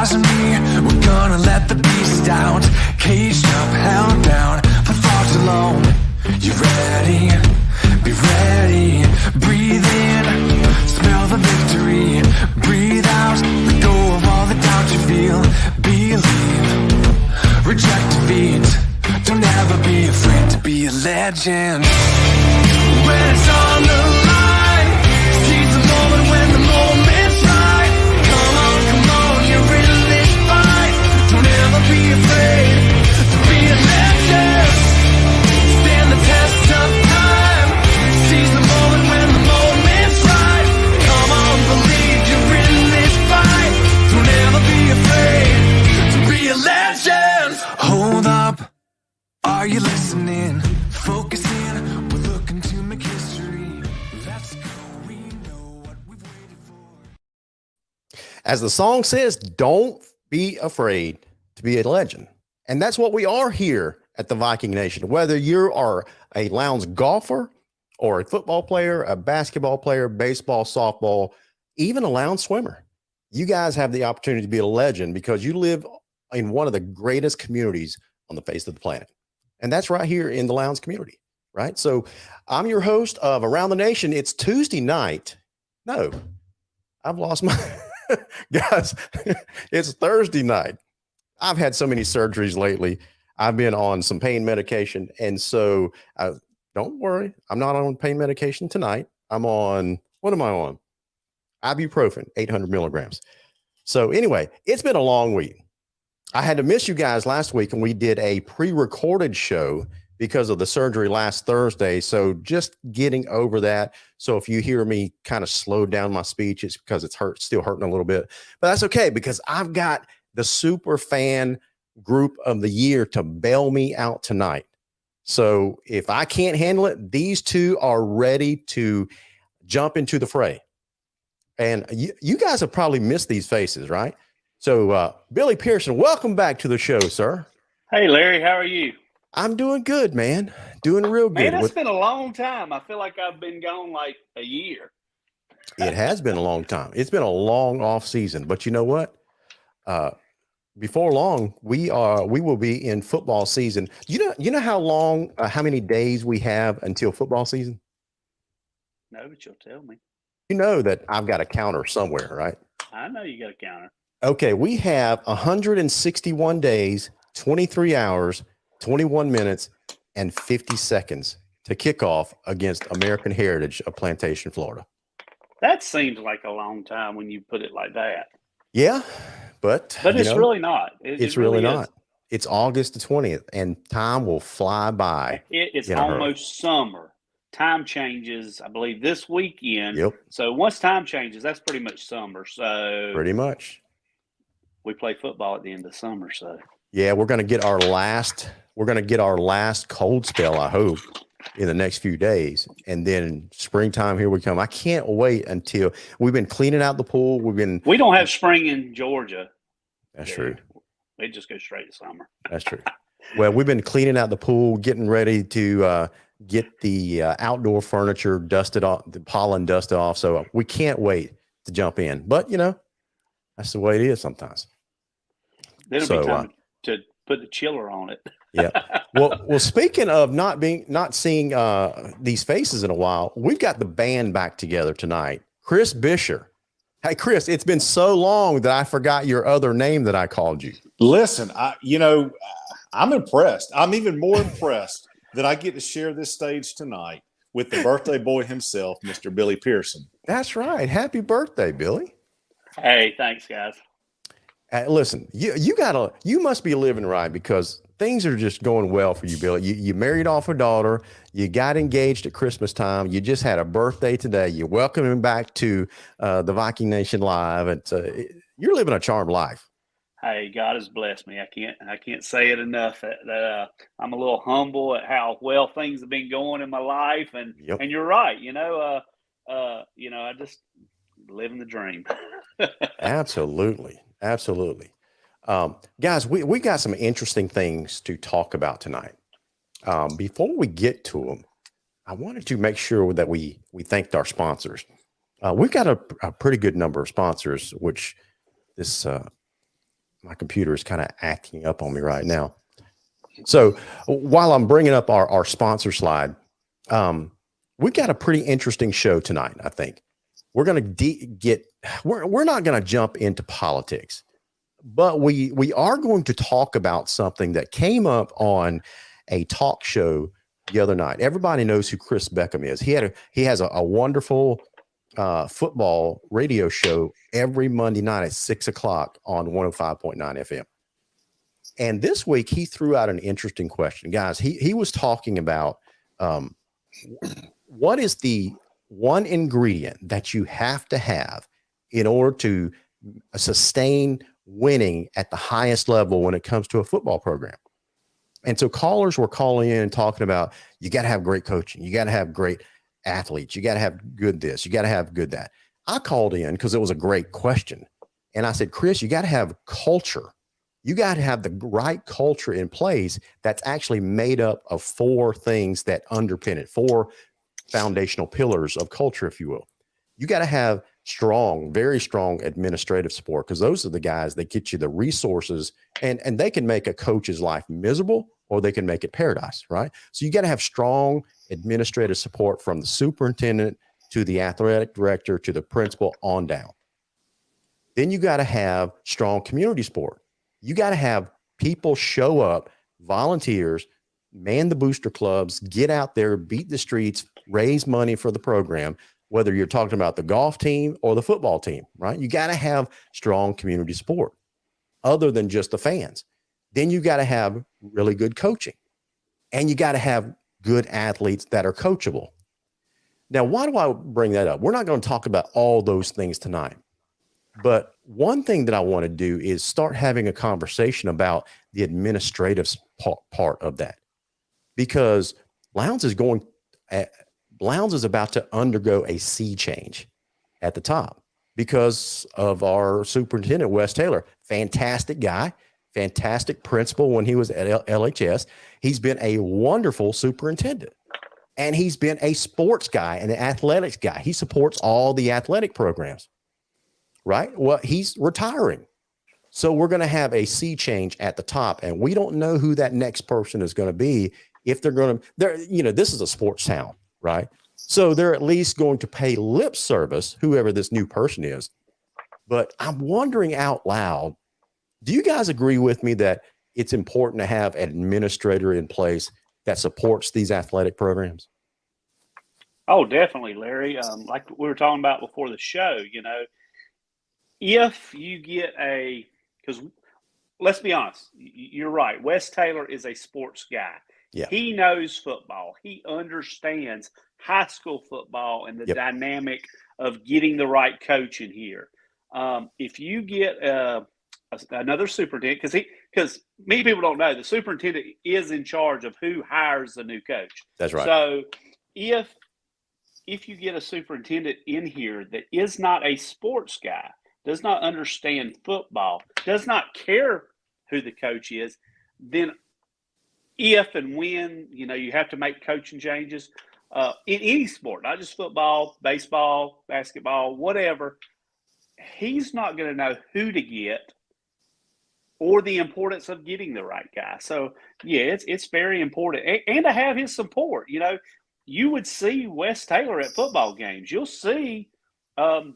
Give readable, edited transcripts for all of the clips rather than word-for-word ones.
eyes on me. We're gonna let the beast out. Caged up, held down for far too long. You ready? Be ready. Breathe in, smell the victory. Breathe out, let go of all the doubt you feel. Believe, reject defeat. Don't ever be afraid to be a legend. When it's on the line, seize the moment when the moment's right. Come on, you're in this fight. Don't ever be afraid to be a legend. Stand the test of time. Seize the moment when the moment's right. Come on, believe you're in this fight. Don't ever be afraid to be a legend. Hold up, are you listening? Focus in, we're looking to make history. Let's go, we know what we've waited for. As the song says, don't be afraid to be a legend. And that's what we are here at the Viking Nation. Whether you are a Lowndes golfer or a football player, a basketball player, baseball, softball, even a Lowndes swimmer, you guys have the opportunity to be a legend because you live in one of the greatest communities on the face of the planet. And that's right here in the Lowndes community, right? So I'm your host of Around the Nation. It's Tuesday night. No, I've lost my guys. It's Thursday night. I've had so many surgeries lately. I've been on some pain medication. And so don't worry, I'm not on pain medication tonight. I'm on, what am I on? Ibuprofen, 800 milligrams. So anyway, it's been a long week. I had to miss you guys last week, and we did a pre-recorded show because of the surgery last Thursday. So just getting over that. So if you hear me kind of slow down my speech, it's because it's still hurting a little bit. But that's okay because I've got the super fan group of the year to bail me out tonight. So if I can't handle it, these two are ready to jump into the fray. And you guys have probably missed these faces, right? So, Billy Pearson, welcome back to the show, sir. Hey, Larry, how are you? I'm doing good, man. Doing real good. Man, it's been a long time. I feel like I've been gone like a year. It has been a long time. It's been a long off season, but you know what? Before long, we will be in football season. You know how long, how many days we have until football season? No, but you'll tell me. You know that I've got a counter somewhere, right? I know you got a counter. Okay, we have 161 days, 23 hours, 21 minutes, and 50 seconds to kick off against American Heritage of Plantation, Florida. That seems like a long time when you put it like that. Yeah, but it's really not. It's really not. It's August the 20th, and time will fly by. It's almost summer. Time changes, I believe, this weekend. Yep. So once time changes, that's pretty much summer. So pretty much. We play football at the end of summer, so yeah, we're gonna get our last cold spell, I hope, in the next few days. And then springtime, here we come. I can't wait until we've been cleaning out the pool. We don't have spring in Georgia. That's true. It just goes straight to summer. That's true. Well, we've been cleaning out the pool, getting ready to get the outdoor furniture dusted off, the pollen dusted off. So we can't wait to jump in. But that's the way it is sometimes. Then it'll be time to put the chiller on it. Yeah. Well, speaking of not seeing these faces in a while, we've got the band back together tonight. Chris Bisher. Hey, Chris, it's been so long that I forgot your other name that I called you. Listen, I'm impressed. I'm even more impressed that I get to share this stage tonight with the birthday boy himself, Mr. Billy Pearson. That's right. Happy birthday, Billy. Hey, thanks, guys. Listen, you must be living right because things are just going well for you, Billy. You married off a daughter. You got engaged at Christmas time. You just had a birthday today. You're welcoming back to the Viking Nation Live. And you're living a charmed life. Hey, God has blessed me. I can't say it enough. That I'm a little humble at how well things have been going in my life. And and you're right. I just living the dream. Absolutely. Guys, we got some interesting things to talk about tonight. Before we get to them, I wanted to make sure that we thanked our sponsors. We've got a pretty good number of sponsors, which this my computer is kind of acting up on me right now. So while I'm bringing up our sponsor slide, we've got a pretty interesting show tonight. I think we're going to we're not going to jump into politics, but we are going to talk about something that came up on a talk show the other night. Everybody knows who Chris Beckham is. He has a wonderful football radio show every Monday night at 6:00 on 105.9 FM. And this week he threw out an interesting question, guys. He was talking about what is the one ingredient that you have to have in order to sustain winning at the highest level when it comes to a football program. And so callers were calling in and talking about, you got to have great coaching. You got to have great athletes. You got to have good this. You got to have good that. I called in because it was a great question. And I said, Chris, you got to have culture. You got to have the right culture in place that's actually made up of 4 things that underpin it, 4 foundational pillars of culture, if you will. You got to have strong, very strong administrative support, because those are the guys that get you the resources, and they can make a coach's life miserable or they can make it paradise, right? So you got to have strong administrative support from the superintendent to the athletic director to the principal on down. Then you got to have strong community support. You got to have people show up, volunteers, man the booster clubs, get out there, beat the streets, raise money for the program, whether you're talking about the golf team or the football team, right? You got to have strong community support other than just the fans. Then you got to have really good coaching, and you got to have good athletes that are coachable. Now, why do I bring that up? We're not going to talk about all those things tonight. But one thing that I want to do is start having a conversation about the administrative part of that, because Lowndes is about to undergo a sea change at the top because of our superintendent, Wes Taylor. Fantastic guy, fantastic principal when he was at LHS. He's been a wonderful superintendent, and he's been a sports guy and an athletics guy. He supports all the athletic programs. Right? Well, he's retiring. So we're going to have a sea change at the top, and we don't know who that next person is going to be. If this is a sports town, right? So they're at least going to pay lip service, whoever this new person is. But I'm wondering out loud, do you guys agree with me that it's important to have an administrator in place that supports these athletic programs? Oh, definitely, Larry. Like we were talking about before the show, if you get because let's be honest, you're right. Wes Taylor is a sports guy. Yeah. He knows football. He understands high school football and the dynamic of getting the right coach in here. If you get another superintendent, because many people don't know, the superintendent is in charge of who hires the new coach. That's right. So if you get a superintendent in here that is not a sports guy, does not understand football, does not care who the coach is, then if and when, you have to make coaching changes in any sport, not just football, baseball, basketball, whatever, he's not going to know who to get or the importance of getting the right guy. So, yeah, it's very important. And to have his support. You would see Wes Taylor at football games. You'll see our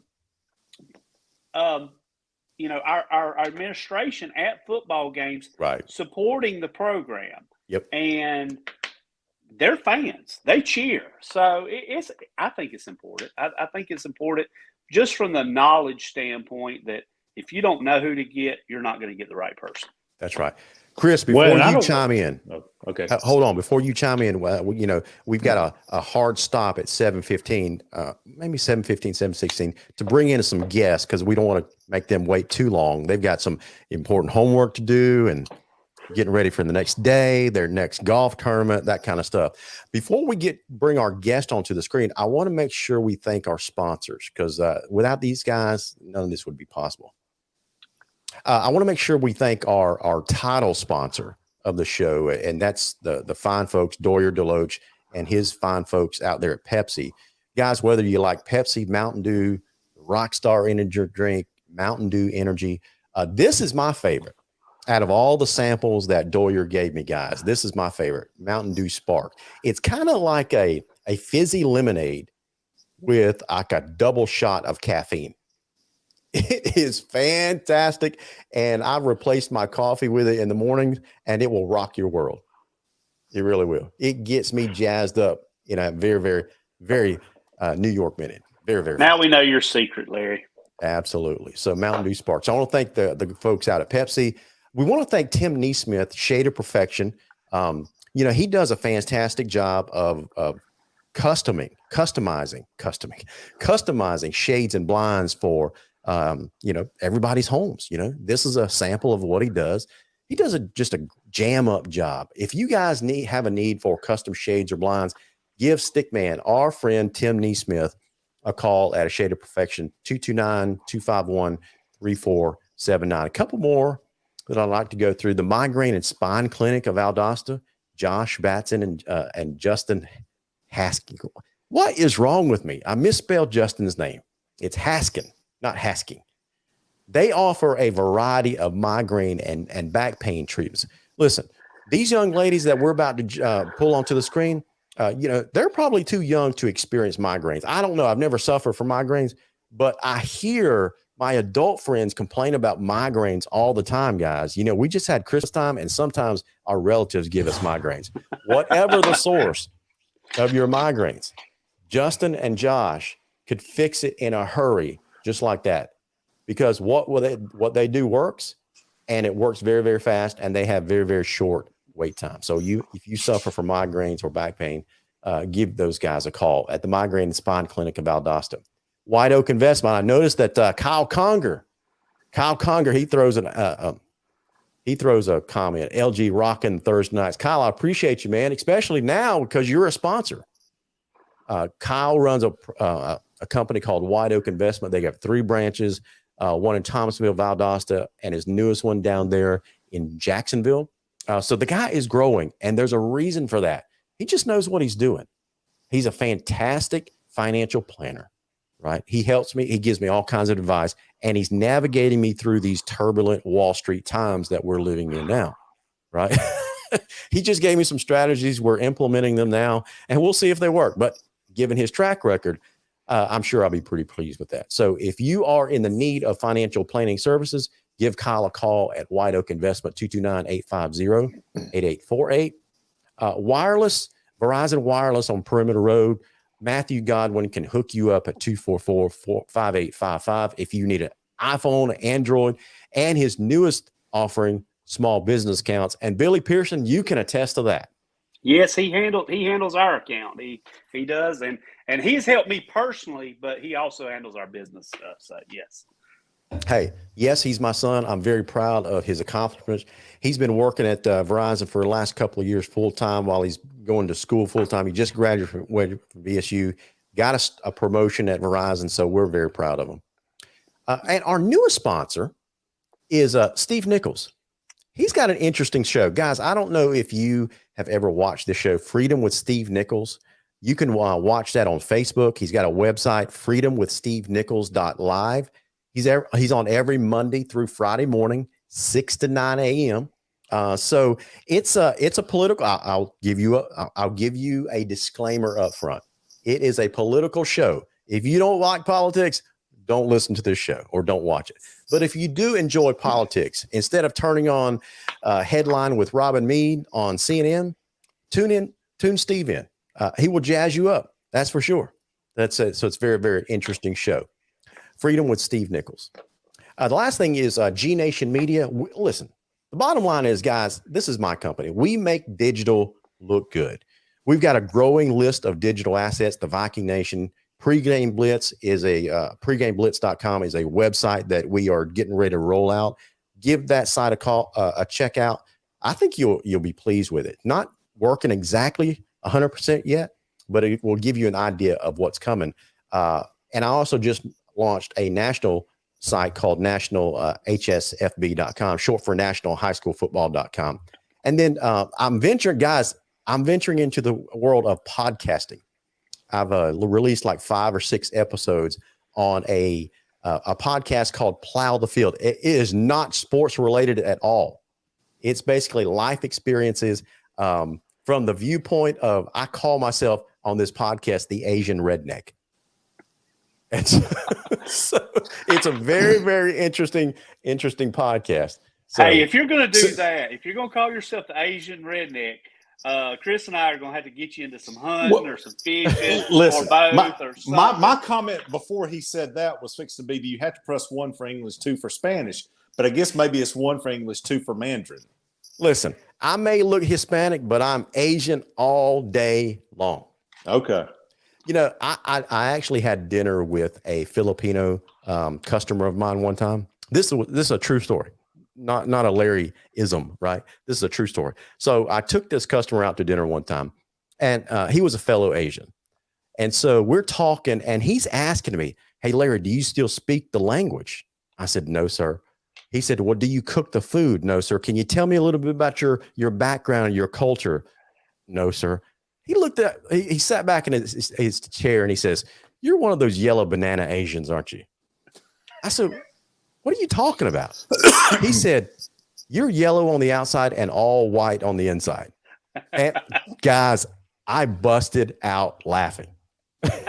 administration at football games, right, supporting the program. Yep. And they're fans. They cheer. So I think it's important. I think it's important just from the knowledge standpoint that if you don't know who to get, you're not going to get the right person. That's right. Chris, before you chime in, okay, hold on. Before you chime in, we've got a hard stop at 7:15, maybe 7:15, 7:16 to bring in some guests because we don't want to make them wait too long. They've got some important homework to do and getting ready for the next day, their next golf tournament, that kind of stuff. Before we bring our guest onto the screen, I want to make sure we thank our sponsors because without these guys, none of this would be possible. I want to make sure we thank our title sponsor of the show, and that's the fine folks, Doyer Deloach and his fine folks out there at Pepsi. Guys, whether you like Pepsi, Mountain Dew, Rockstar Energy Drink, Mountain Dew Energy, this is my favorite. Out of all the samples that Doyer gave me, guys, this is my favorite, Mountain Dew Spark. It's kind of like a fizzy lemonade with like a double shot of caffeine. It is fantastic. And I've replaced my coffee with it in the morning, and it will rock your world. It really will. It gets me jazzed up in a very, very, very New York minute. Very, very. Now we know your secret, Larry. Absolutely. So Mountain Dew Sparks. I want to thank the folks out at Pepsi. We want to thank Tim Neesmith, Shade of Perfection. He does a fantastic job of customizing shades and blinds for everybody's homes. This is a sample of what he does. He does just a jam up job. If you guys have a need for custom shades or blinds, give Stickman, our friend Tim Neesmith, a call at A Shade of Perfection, 229-251-3479. A couple more that I'd like to go through. The Migraine and Spine Clinic of Valdosta, Josh Batson and Justin Haskin. What is wrong with me? I misspelled Justin's name. It's Haskin, not Hasking. They offer a variety of migraine and back pain treatments. Listen, these young ladies that we're about to pull onto the screen, they're probably too young to experience migraines. I don't know. I've never suffered from migraines, but I hear my adult friends complain about migraines all the time, guys. We just had Christmas time, and sometimes our relatives give us migraines. Whatever the source of your migraines, Justin and Josh could fix it in a hurry, just like that, because what they do works, and it works very, very fast, and they have very, very short wait time. So if you suffer from migraines or back pain, give those guys a call at the Migraine and Spine Clinic of Valdosta. White Oak Investment. I noticed that Kyle Conger, he throws a comment. LG rocking Thursday nights. Kyle, I appreciate you, man, especially now because you're a sponsor. Kyle runs a company called White Oak Investment. They got 3 branches, one in Thomasville, Valdosta, and his newest one down there in Jacksonville. So the guy is growing, and there's a reason for that. He just knows what he's doing. He's a fantastic financial planner, right? He helps me. He gives me all kinds of advice, and he's navigating me through these turbulent Wall Street times that we're living in now, right? He just gave me some strategies. We're implementing them now, and we'll see if they work. But given his track record, I'm sure I'll be pretty pleased with that. So if you are in the need of financial planning services, give Kyle a call at White Oak Investment, 229-850-8848. Wireless, Verizon Wireless on Perimeter Road. Matthew Godwin can hook you up at 244-5855 if you need an iPhone, Android, and his newest offering, small business accounts. And Billy Pearson, you can attest to that. Yes, he handles our account. He does, and he's helped me personally, but he also handles our business stuff. So yes. Hey, yes, he's my son. I'm very proud of his accomplishments. He's been working at Verizon for the last couple of years full time while he's going to school full time. He just graduated from VSU, got a promotion at Verizon, so we're very proud of him. And our newest sponsor is Steve Nichols. He's got an interesting show. Guys, I don't know if you have ever watched this show, Freedom with Steve Nichols. You can watch that on Facebook. He's got a website, freedomwithstevenichols.live. He's on every Monday through Friday morning, 6 to 9 a.m. So it's a political. I'll give you a disclaimer up front. It is a political show. If you don't like politics, don't listen to this show or don't watch it. But if you do enjoy politics, instead of turning on Headline with Robin Meade on CNN, tune Steve in. He will jazz you up. That's for sure. That's it. So it's a very, very interesting show. Freedom with Steve Nichols. The last thing is G Nation Media. Listen, the bottom line is, guys, this is my company. We make digital look good. We've got a growing list of digital assets. The Viking Nation Pregame Blitz is pregameblitz.com is a website that we are getting ready to roll out. Give that site a check out. I think you'll be pleased with it. Not working exactly 100% yet, but it will give you an idea of what's coming. And I also just launched a national site called nationalhsfb.com, short for nationalhighschoolfootball.com. And then I'm venturing into the world of podcasting. I've released like 5 or 6 episodes on a podcast called Plow the Field. It is not sports related at all. It's basically life experiences from the viewpoint of, I call myself on this podcast, the Asian redneck. And so it's a very, very interesting podcast. So, hey, if you're going to do that, if you're going to call yourself the Asian redneck, Chris and I are going to have to get you into some hunting or some fishing listen, or both or something. My comment before he said that was fixed to be, do you have to press 1 for English, 2 for Spanish? But I guess maybe it's 1 for English, 2 for Mandarin. Listen, I may look Hispanic, but I'm Asian all day long. Okay. You know, I actually had dinner with a Filipino customer of mine one time. This is a true story, not a Larry-ism, right? This is a true story. So I took this customer out to dinner one time, and he was a fellow Asian. And so we're talking, and he's asking me, "Hey, Larry, do you still speak the language?" I said, "No, sir." He said, "Well, do you cook the food?" "No, sir." "Can you tell me a little bit about your background and your culture?" "No, sir." He sat back in his chair and he says, "You're one of those yellow banana Asians, aren't you?" I said, "What are you talking about?" He said, "You're yellow on the outside and all white on the inside." And guys, I busted out laughing. It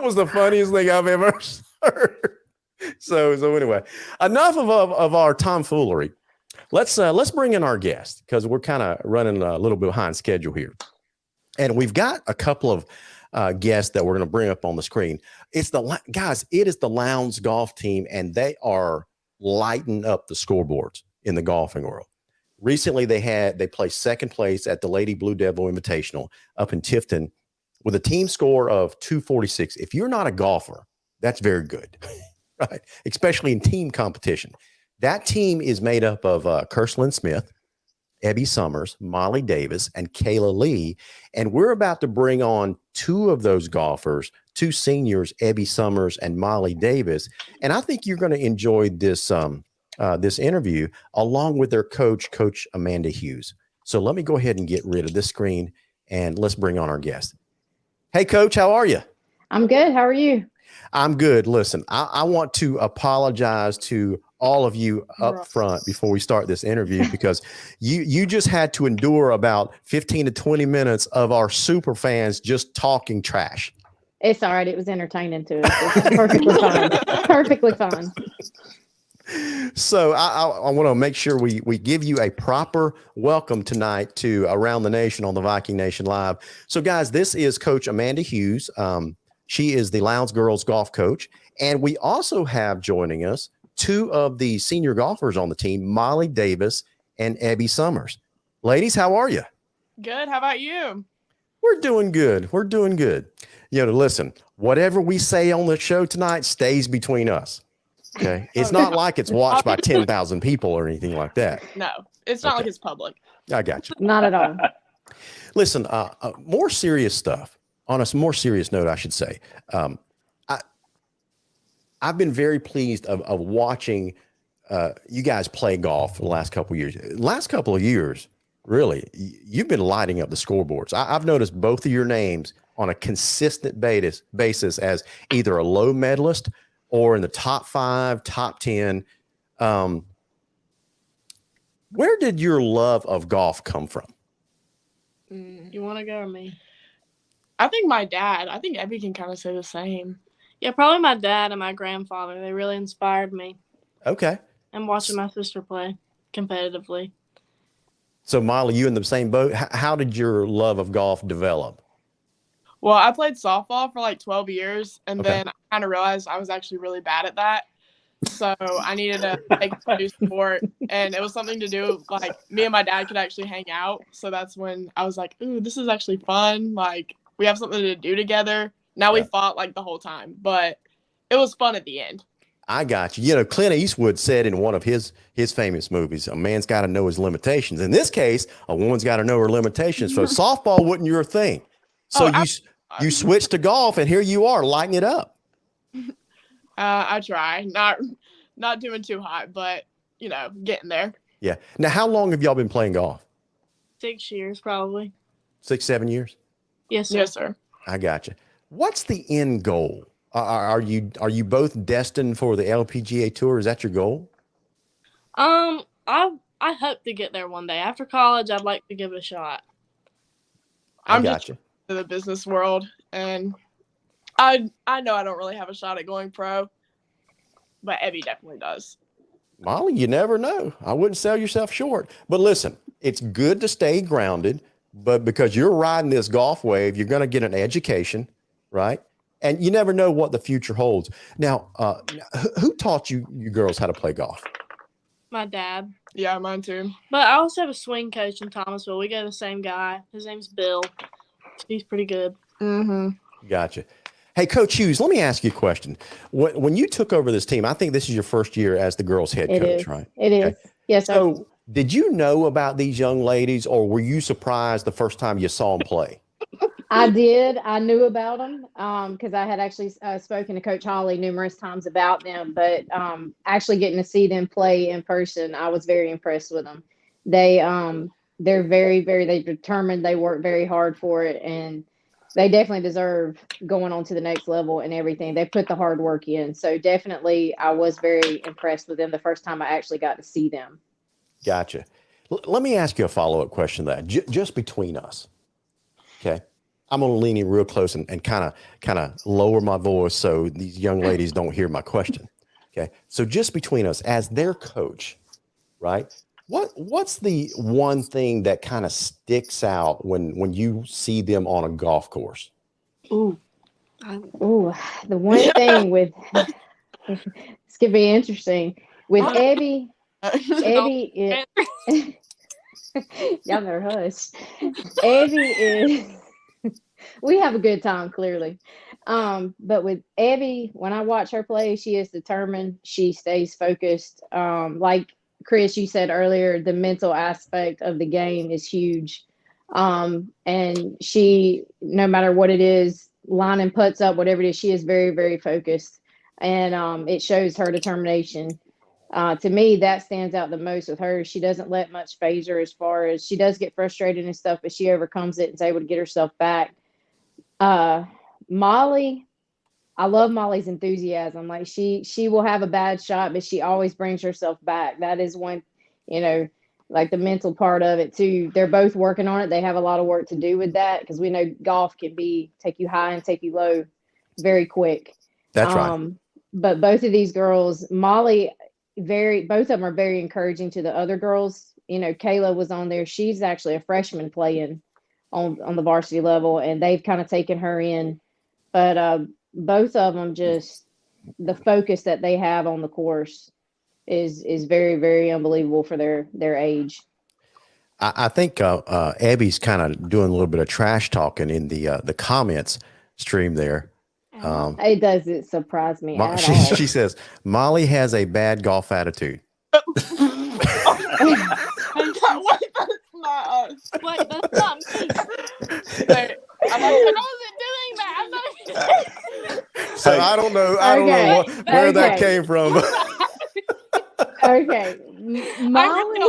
was the funniest thing I've ever heard. So anyway, enough of our tomfoolery. Let's bring in our guest, because we're kind of running a little bit behind schedule here. And we've got a couple of guests that we're going to bring up on the screen. It is the Lowndes golf team, and they are lighting up the scoreboards in the golfing world. Recently, they placed second place at the Lady Blue Devil Invitational up in Tifton with a team score of 246. If you're not a golfer, that's very good, right? Especially in team competition. That team is made up of Kirslyn Smith, Ebby Summers, Molly Davis, and Kayla Lee. And we're about to bring on 2 of those golfers, 2 seniors, Ebby Summers and Molly Davis. And I think you're going to enjoy this interview along with their Coach Amanda Hughes. So let me go ahead and get rid of this screen and let's bring on our guest. Hey, Coach, how are you? I'm good. How are you? I'm good. Listen, I want to apologize to all of you up front before we start this interview, because you just had to endure about 15 to 20 minutes of our super fans just talking trash. It's all right. It was entertaining to us. It's perfectly fine. Perfectly fine. So I want to make sure we give you a proper welcome tonight to Around the Nation on the Viking Nation Live. So guys, this is Coach Amanda Hughes. She is the Lowndes girls golf coach. And we also have joining us 2 of the senior golfers on the team, Molly Davis and Ebby Summers. Ladies, how are you? Good. How about you? We're doing good. We're doing good. You know, listen, whatever we say on the show tonight stays between us. Okay. It's not like it's watched by 10,000 people or anything like that. No, it's not like it's public. I got you. Not at all. Listen, more serious stuff. On a more serious note, I should say. I've been very pleased of watching you guys play golf for the last couple of years. Last couple of years, really, you've been lighting up the scoreboards. I've noticed both of your names on a consistent basis as either a low medalist or in the top 5, top 10. Where did your love of golf come from? You want to go or me? I think my dad. I think Ebby can kind of say the same. Yeah, probably my dad and my grandfather. They really inspired me. Okay. And watching my sister play competitively. So, Molly, you in the same boat? How did your love of golf develop? Well, I played softball for like 12 years, and then I kind of realized I was actually really bad at that. So I needed to take a new sport, and it was something to do like me and my dad could actually hang out. So that's when I was like, "Ooh, this is actually fun! Like we have something to do together." Now we fought like the whole time, but it was fun at the end. I got you. You know, Clint Eastwood said in one of his famous movies, "A man's got to know his limitations." In this case, a woman's got to know her limitations. So softball wasn't your thing. So you switched to golf, and here you are lighting it up. I try, not doing too hot, but you know, getting there. Yeah. Now, how long have y'all been playing golf? 6 years, probably. 6, 7 years? Yes, sir. Yes, sir. I got you. What's the end goal? Are you both destined for the LPGA Tour? Is that your goal? I I hope to get there one day. After college, I'd like to give it a shot. I'm got just you. in the business world, and I know I don't really have a shot at going pro, but Ebby definitely does. Molly, you never know. I wouldn't sell yourself short. But listen, it's good to stay grounded, but because you're riding this golf wave, you're going to get an education, right? And you never know what the future holds. Now, who taught you girls how to play golf? My dad. Yeah, mine too. But I also have a swing coach in Thomasville. We go to the same guy. His name's Bill. He's pretty good. Mm-hmm. Gotcha. Hey, Coach Hughes, let me ask you a question. When you took over this team, I think this is your first year as the girls' head coach, right? It is. Yes, sir. So did you know about these young ladies, or were you surprised the first time you saw them play? I did. I knew about them because I had actually spoken to Coach Hawley numerous times about them, but actually getting to see them play in person, I was very impressed with them. They're very, they're determined. They work very hard for it, and they definitely deserve going on to the next level and everything. They put the hard work in. So definitely I was very impressed with them the first time I actually got to see them. Gotcha. Let me ask you a follow-up question to that, just between us. Okay. I'm going to lean in real close and kind of lower my voice so these young ladies don't hear my question. Okay. So just between us as their coach, right? What's the one thing that kind of sticks out when you see them on a golf course? The one thing with this could be interesting with Ebby is y'all better hush. Ebby is we have a good time clearly, but with Ebby, when I watch her play, she is determined. She stays focused. Like Chris, you said earlier, the mental aspect of the game is huge. And she, no matter what it is, lining putts up, whatever it is, she is very, very focused. And it shows her determination. To me, that stands out the most with her. She doesn't let much phase her as far as she does get frustrated and stuff, but she overcomes it and is able to get herself back. Molly, I love Molly's enthusiasm. Like she will have a bad shot, but she always brings herself back. That is one, like the mental part of it too. They're both working on it. They have a lot of work to do with that because we know golf can take you high and take you low very quick. That's right. But both of these girls, Molly, both of them are very encouraging to the other girls. Kayla was on there. She's actually a freshman playing on the varsity level, and they've kind of taken her in. But both of them, just the focus that they have on the course is very, very unbelievable for their age. I think Abby's kind of doing a little bit of trash talking in the comments stream there. It doesn't surprise me at all. She says Molly has a bad golf attitude. That's not us. Wait, that's not me. I wasn't doing that. I'm not. So I don't know. I don't know where that came from. Okay, Molly.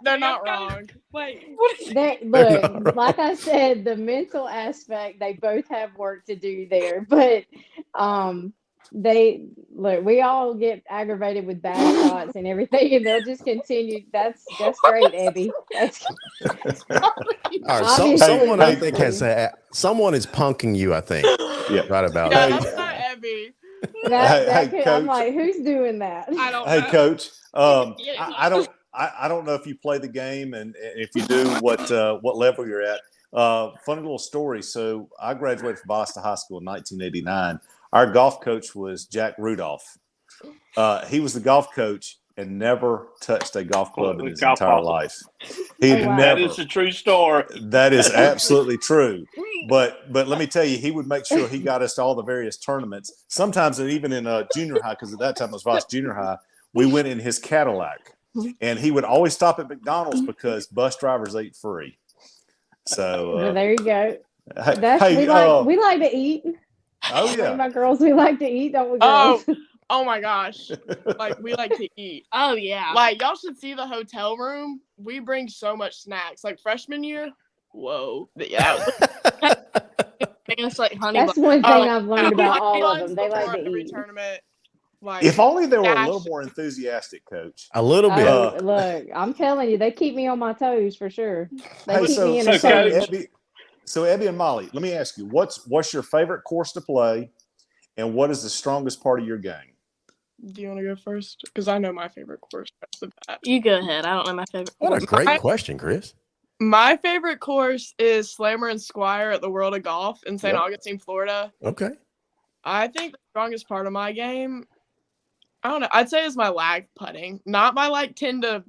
They're not wrong. Wait, what is Look, like I said, the mental aspect, they both have work to do there. But we all get aggravated with bad shots and everything, and they'll just continue. That's great, Ebby. All right, someone I think someone is punking you. I think. Yeah, right about that. that. That's not Ebby. Coach, I'm like, who's doing that? I don't know. Hey, Coach. I don't know if you play the game, and if you do, what level you're at. Funny little story. So I graduated from Boston High School in 1989. Our golf coach was Jack Rudolph. He was the golf coach and never touched a golf club in his entire life. He'd never. That is a true story. That is absolutely true. But let me tell you, he would make sure he got us to all the various tournaments. Sometimes even in junior high, because at that time it was Voss Junior High, we went in his Cadillac. And he would always stop at McDonald's because bus drivers ate free. So well, there you go. We like to eat. Oh yeah, my girls, we like to eat, don't we, girls? Oh my gosh, like we like to eat. Oh yeah, like y'all should see the hotel room. We bring so much snacks. Like freshman year, whoa, yeah. It's like honey. That's one thing I've learned about all of them. They like to every eat. Tournament. Like, if only they were a dash. little more enthusiastic, Coach. A little bit. Look, I'm telling you, they keep me on my toes for sure. They Hey, keep me so entertained. Ebby and Molly, let me ask you, what's your favorite course to play, and what is the strongest part of your game? Do you want to go first? Because I know my favorite course. You go ahead. I don't know my favorite. What a great question, Chris. My favorite course is Slammer and Squire at the World of Golf in St. Augustine, Florida. Okay. I think the strongest part of my game, I don't know, I'd say is my lag putting. Not my like 10 to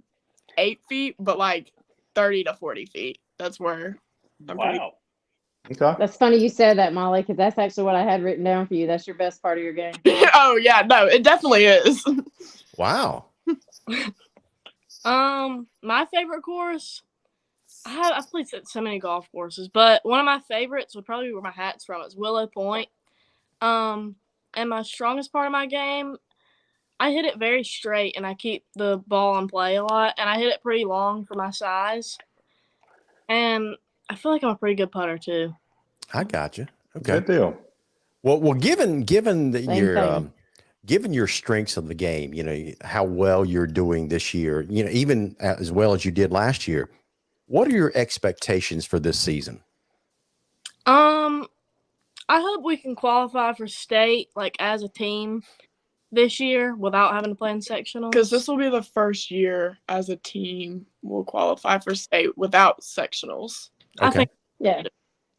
8 feet, but like 30 to 40 feet. That's where I'm Wow. Okay. That's funny you said that, Molly, because that's actually what I had written down for you. That's your best part of your game. Oh, yeah. No, it definitely is. Wow. My favorite course, I've played so many golf courses, but one of my favorites would probably be where my hat's from. It's Willow Point. And my strongest part of my game, I hit it very straight, and I keep the ball in play a lot, and I hit it pretty long for my size. And I feel like I'm a pretty good putter too. I got you. Okay. Good deal. Well, given thing. given your strengths of the game, how well you're doing this year, even as well as you did last year, what are your expectations for this season? I hope we can qualify for state, like, as a team this year without having to play in sectionals. Because this will be the first year as a team we'll qualify for state without sectionals. Okay. I think, Yeah.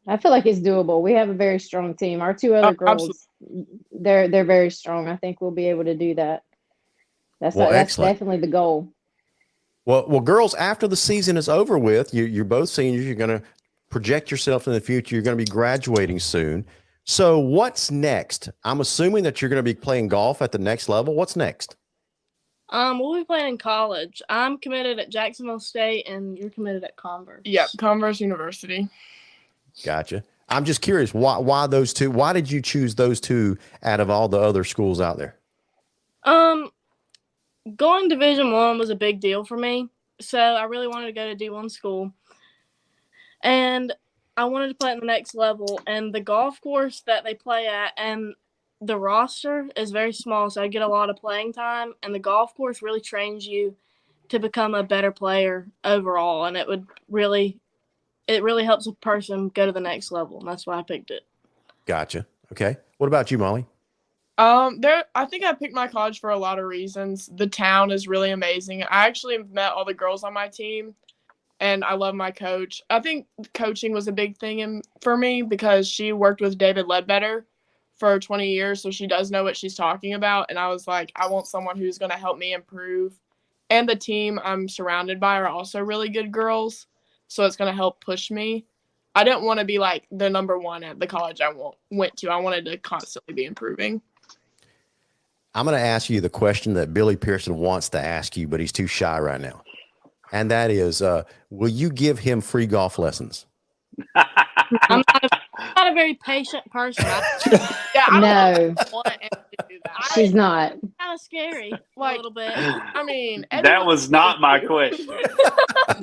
I feel like it's doable. We have a very strong team. Our two other girls, they're very strong. I think we'll be able to do that. That's excellent. definitely the goal. Well, girls, after the season is over with, you're both seniors. You're going to project yourself in the future. You're going to be graduating soon. So what's next? I'm assuming that you're going to be playing golf at the next level. What's next? we'll be playing in college. I'm committed at Jacksonville State, and you're committed at Converse. Yep, Converse University. Gotcha. I'm just curious, why those two? Why did you choose those two out of all the other schools out there? Going Division I was a big deal for me, so I really wanted to go to D1 school, and I wanted to play at the next level. And the golf course that they play at and the roster is very small, so I get a lot of playing time. And the golf course really trains you to become a better player overall, and it really helps a person go to the next level. And that's why I picked it. Gotcha. Okay. What about you, Molly? I think I picked my college for a lot of reasons. The town is really amazing. I actually met all the girls on my team, and I love my coach. I think coaching was a big thing for me because she worked with David Ledbetter for 20 years, so she does know what she's talking about. And I was like, I want someone who's going to help me improve. And the team I'm surrounded by are also really good girls, so it's going to help push me. I didn't want to be like the number one at the college I went to. I wanted to constantly be improving. I'm going to ask you the question that Billy Pearson wants to ask you, but he's too shy right now. And that is, will you give him free golf lessons? I'm not a very patient person. No, don't want to do that. she's not. It's kind of scary a Like, little bit. I mean, That was not my question.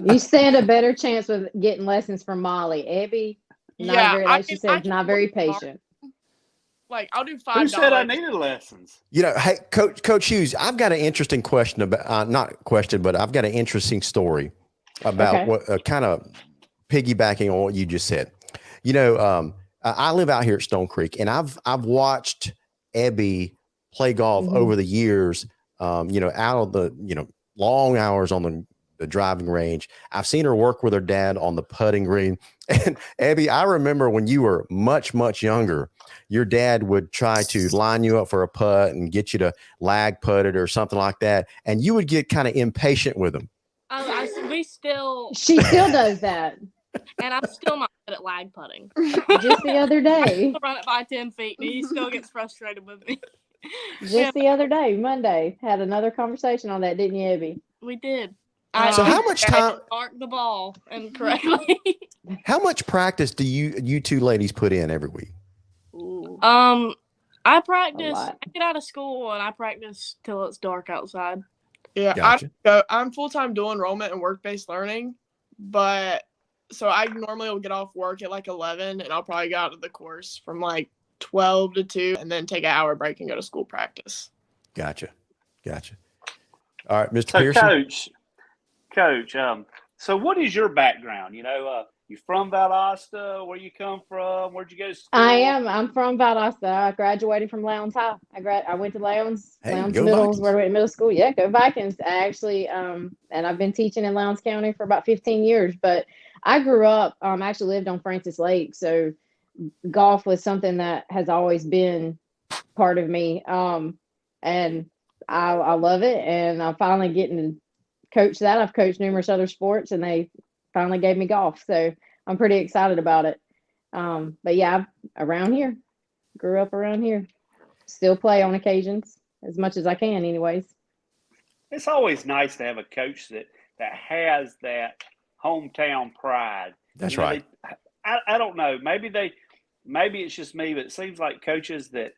You stand a better chance with getting lessons from Molly. Ebby, like she said, not very patient. Like, I'll do $5. Who said I needed lessons? Hey, Coach Hughes, I've got an interesting question about, not question, but I've got an interesting story about what kind of piggybacking on what you just said. I live out here at Stone Creek, and I've watched Ebby play golf over the years, out of the, long hours on the driving range. I've seen her work with her dad on the putting green. And Ebby, I remember when you were much, much younger, your dad would try to line you up for a putt and get you to lag putt it or something like that. And you would get kind of impatient with him. She still does that. And I'm still not good at lag putting. Just the other day. I run it by 10 feet, and he still gets frustrated with me. Just the other day, Monday, had another conversation on that, didn't you, Ebby? We did. So how much time? Mark the ball incorrectly. How much practice do you two ladies put in every week? I practice. I get out of school and I practice till it's dark outside. Yeah, Gotcha. I'm full-time dual enrollment in work-based learning, but so I normally will get off work at like 11, and I'll probably get out of the course from like 12 to 2, and then take an hour break and go to school practice. Gotcha. All right, Mr. So, Pearson. Coach. So what is your background? You from Valdosta? Where you come from? Where'd you go to school? I'm from Valdosta. I graduated from Lowndes High. I went to Lowndes. Hey, Lowndes go Middle is Vikings. where I went to middle school. Yeah, go Vikings. I actually and I've been teaching in Lowndes County for about 15 years. But I grew up. Actually lived on Francis Lake, so golf was something that has always been part of me. And I love it, and I'm finally getting to coach that. I've coached numerous other sports, and they finally gave me golf, so I'm pretty excited about it. But yeah, around here, grew up around here, still play on occasions as much as I can, anyways. It's always nice to have a coach that has that hometown pride. That's right. I don't know. Maybe it's just me, but it seems like coaches that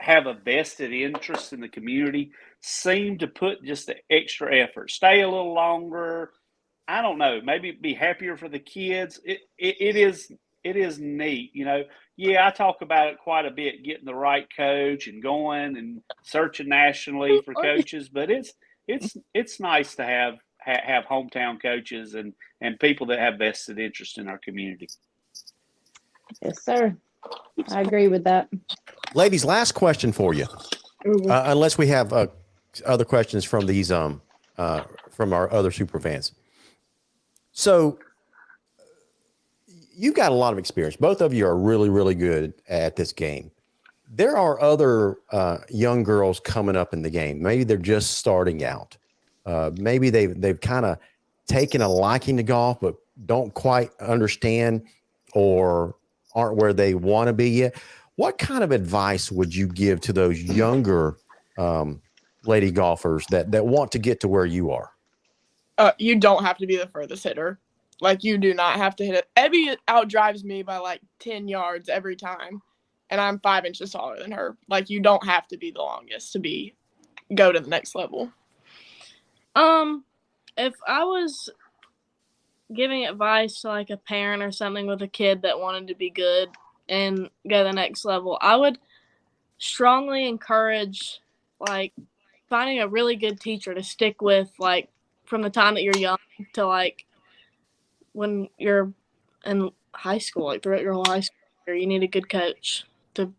have a vested interest in the community seem to put just the extra effort, stay a little longer. I don't know, maybe be happier for the kids. It is neat. Yeah, I talk about it quite a bit, getting the right coach and going and searching nationally for coaches, but it's nice to have hometown coaches and people that have vested interest in our community. Yes, sir. I agree with that. Ladies, last question for you. Unless we have other questions from these from our other super fans. So you've got a lot of experience. Both of you are really, really good at this game. There are other young girls coming up in the game. Maybe they're just starting out. Maybe they've kind of taken a liking to golf, but don't quite understand or aren't where they want to be yet. What kind of advice would you give to those younger lady golfers that want to get to where you are? You don't have to be the furthest hitter. Like, you do not have to hit it. Ebby outdrives me by like 10 yards every time, and I'm 5 inches taller than her. Like, you don't have to be the longest to go to the next level. If I was giving advice to like a parent or something with a kid that wanted to be good and go to the next level, I would strongly encourage like finding a really good teacher to stick with, like from the time that you're young to like when you're in high school, like throughout your whole high school career. You need a good coach to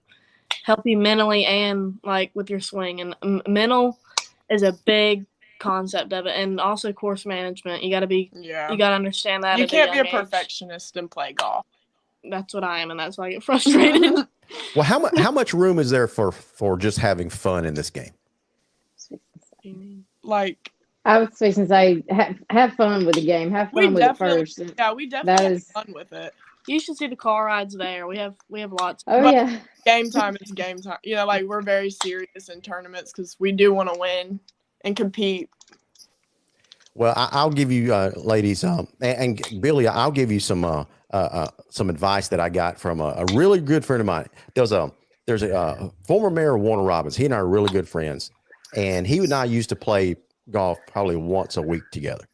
help you mentally and like with your swing. And mental is a big concept of it, and also course management. You got to understand that. You can't be a perfectionist and play golf. That's what I am, and that's why I get frustrated. Well, how much room is there for just having fun in this game? Like, I was fixing to say, have fun with the game. Have fun with it first. Yeah, we definitely have fun with it. You should see the car rides there. We have lots. Oh, yeah. Game time is game time. Like we're very serious in tournaments because we do want to win and compete. Well, I'll give you, ladies, and Billy, I'll give you some advice that I got from a really good friend of mine. There's a former mayor of Warner Robins. He and I are really good friends, and he and I used to play golf probably once a week together,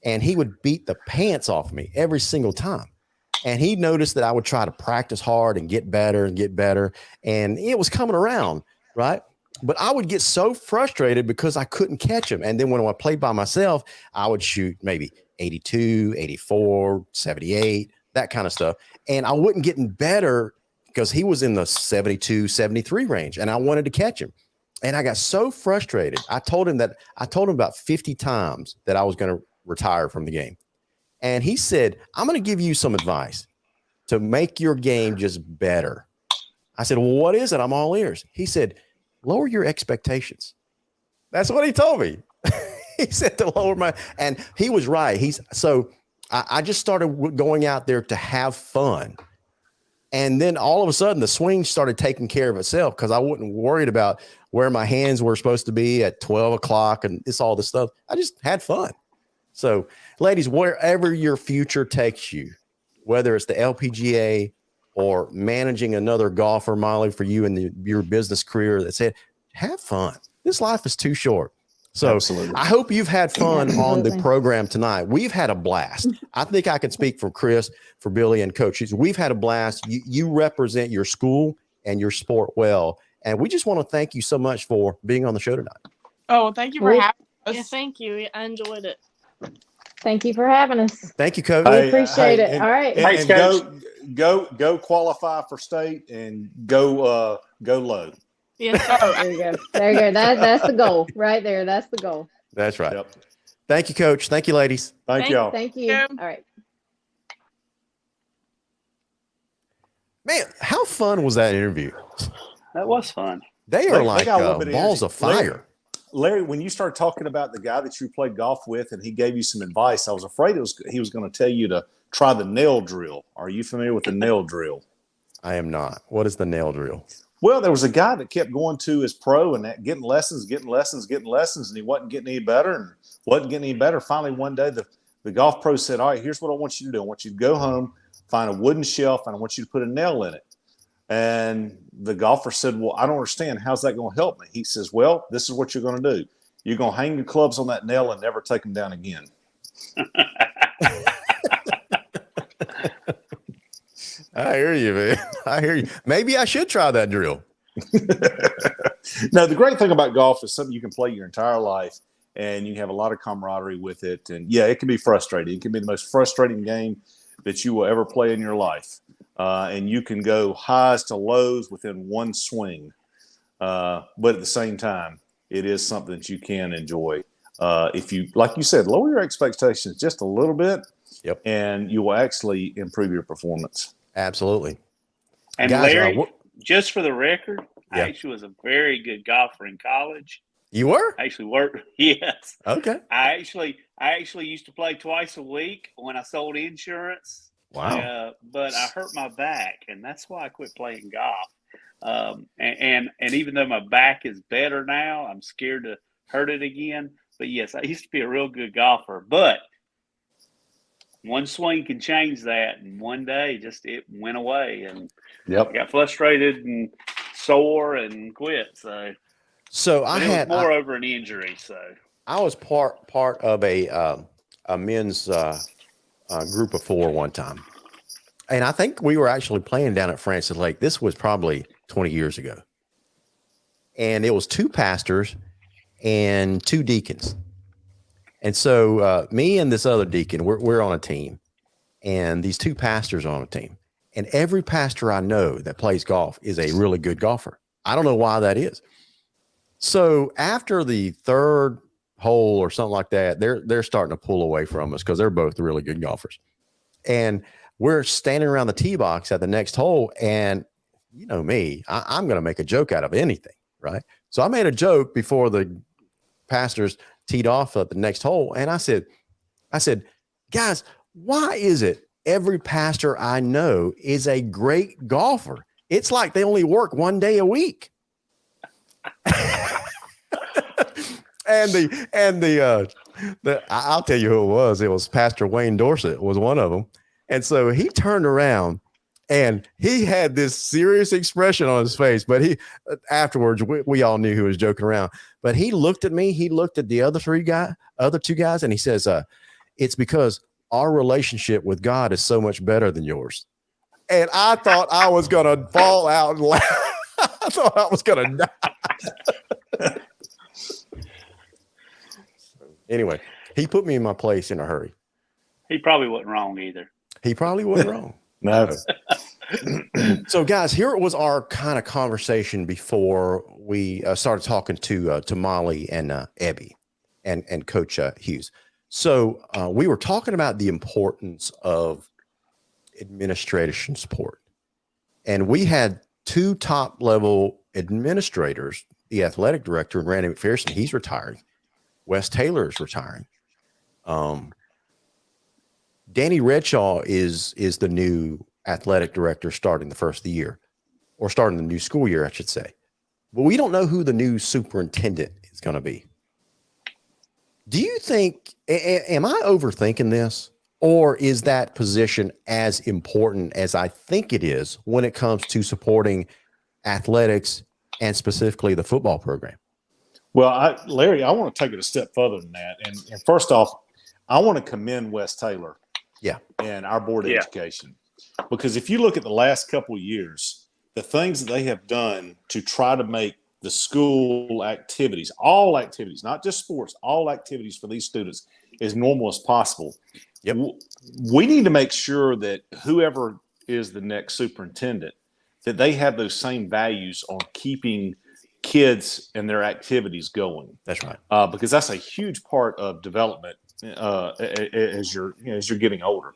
and he would beat the pants off me every single time. And he noticed that I would try to practice hard and get better, and it was coming around, right? But I would get so frustrated because I couldn't catch him. And then when I played by myself, I would shoot maybe 82, 84, 78, that kind of stuff. And I wasn't getting better because he was in the 72, 73 range, and I wanted to catch him. And I got so frustrated. I told him about 50 times that I was going to retire from the game. And he said, I'm going to give you some advice to make your game just better. I said, well, what is it? I'm all ears. He said, lower your expectations. That's what he told me. He said to lower my, and he was right. I just started going out there to have fun. And then all of a sudden the swing started taking care of itself because I wasn't worried about where my hands were supposed to be at 12 o'clock and all this stuff. I just had fun. So ladies, wherever your future takes you, whether it's the LPGA or managing another golfer, Molly, for you in your business career, that said, have fun. This life is too short. So absolutely. I hope you've had fun on the program tonight. We've had a blast. I think I can speak for Chris, for Billy, and Coach. We've had a blast. You represent your school and your sport well, And we just want to thank you so much for being on the show tonight. Oh, well, thank you for having us. Yeah, thank you. I enjoyed it. Thank you for having us. Thank you, Coach. We appreciate it. All right. And go qualify for state and go low. Yes. There you go. There you go. That's the goal right there. That's the goal. That's right. Yep. Thank you, Coach. Thank you, ladies. Thank y'all. Thank you. Yeah. All right. Man, how fun was that interview? That was fun. They are They like got a little bit of balls energy. of fire. Larry, when you started talking about the guy that you played golf with and he gave you some advice, I was afraid he was going to tell you to try the nail drill. Are you familiar with the nail drill? I am not. What is the nail drill? Well, there was a guy that kept going to his pro and getting lessons, and he wasn't getting any better. Finally, one day, the golf pro said, all right, here's what I want you to do. I want you to go home, find a wooden shelf, and I want you to put a nail in it. And the golfer said, well, I don't understand. How's that going to help me? He says, well, this is what you're going to do. You're going to hang your clubs on that nail and never take them down again. I hear you, man. I hear you. Maybe I should try that drill. Now, the great thing about golf is something you can play your entire life, and you have a lot of camaraderie with it. And, yeah, it can be frustrating. It can be the most frustrating game that you will ever play in your life. And you can go highs to lows within one swing. But at the same time, it is something that you can enjoy. If you, like you said, lower your expectations just a little bit, and you will actually improve your performance. Absolutely. And Guys, Larry, just for the record, I actually was a very good golfer in college. You were? I actually worked. Yes. Okay. I actually used to play twice a week when I sold insurance. Wow. But I hurt my back, and that's why I quit playing golf. And even though my back is better now, I'm scared to hurt it again. But yes, I used to be a real good golfer. But one swing can change that, and one day it went away, and I got frustrated and sore and quit. So I it had was more over an injury. So I was part of a men's group of four one time, and I think we were actually playing down at Francis Lake. This was probably 20 years ago, and it was two pastors and two deacons. And so me and this other deacon, we're on a team, and these two pastors are on a team. And every pastor I know that plays golf is a really good golfer. I don't know why that is. So after the third hole or something like that, they're starting to pull away from us because they're both really good golfers. And we're standing around the tee box at the next hole, and you know me, I'm going to make a joke out of anything, right? So I made a joke before the pastors teed off at the next hole, and I said, guys, why is it every pastor I know is a great golfer? It's like they only work one day a week. and I'll tell you who it was. It was Pastor Wayne Dorsett was one of them. And so he turned around and he had this serious expression on his face, but afterwards we all knew he was joking around, but he looked at me, he looked at the other two guys, and he says, it's because our relationship with God is so much better than yours. And I thought I was going to fall out and laugh. I thought I was going to die. Anyway, he put me in my place in a hurry. he probably wasn't wrong either. He probably wasn't wrong. No. So, guys, here was our kind of conversation before we started talking to Molly and Ebby and Coach Hughes. So we were talking about the importance of administration support. And we had two top-level administrators, the athletic director, Randy McPherson, he's retiring. Wes Taylor is retiring. Danny Redshaw is the new athletic director starting the first of the year, or starting the new school year, I should say. But we don't know who the new superintendent is going to be. Do you think, am I overthinking this? Or is that position as important as I think it is when it comes to supporting athletics and specifically the football program? Well, Larry, I want to take it a step further than that. And first off, I want to commend Wes Taylor and our board of education. Because if you look at the last couple of years, the things that they have done to try to make the school activities, all activities, not just sports, all activities for these students as normal as possible. Yep. We need to make sure that whoever is the next superintendent, that they have those same values on keeping kids and their activities going. That's right. Because that's a huge part of development as you're getting older.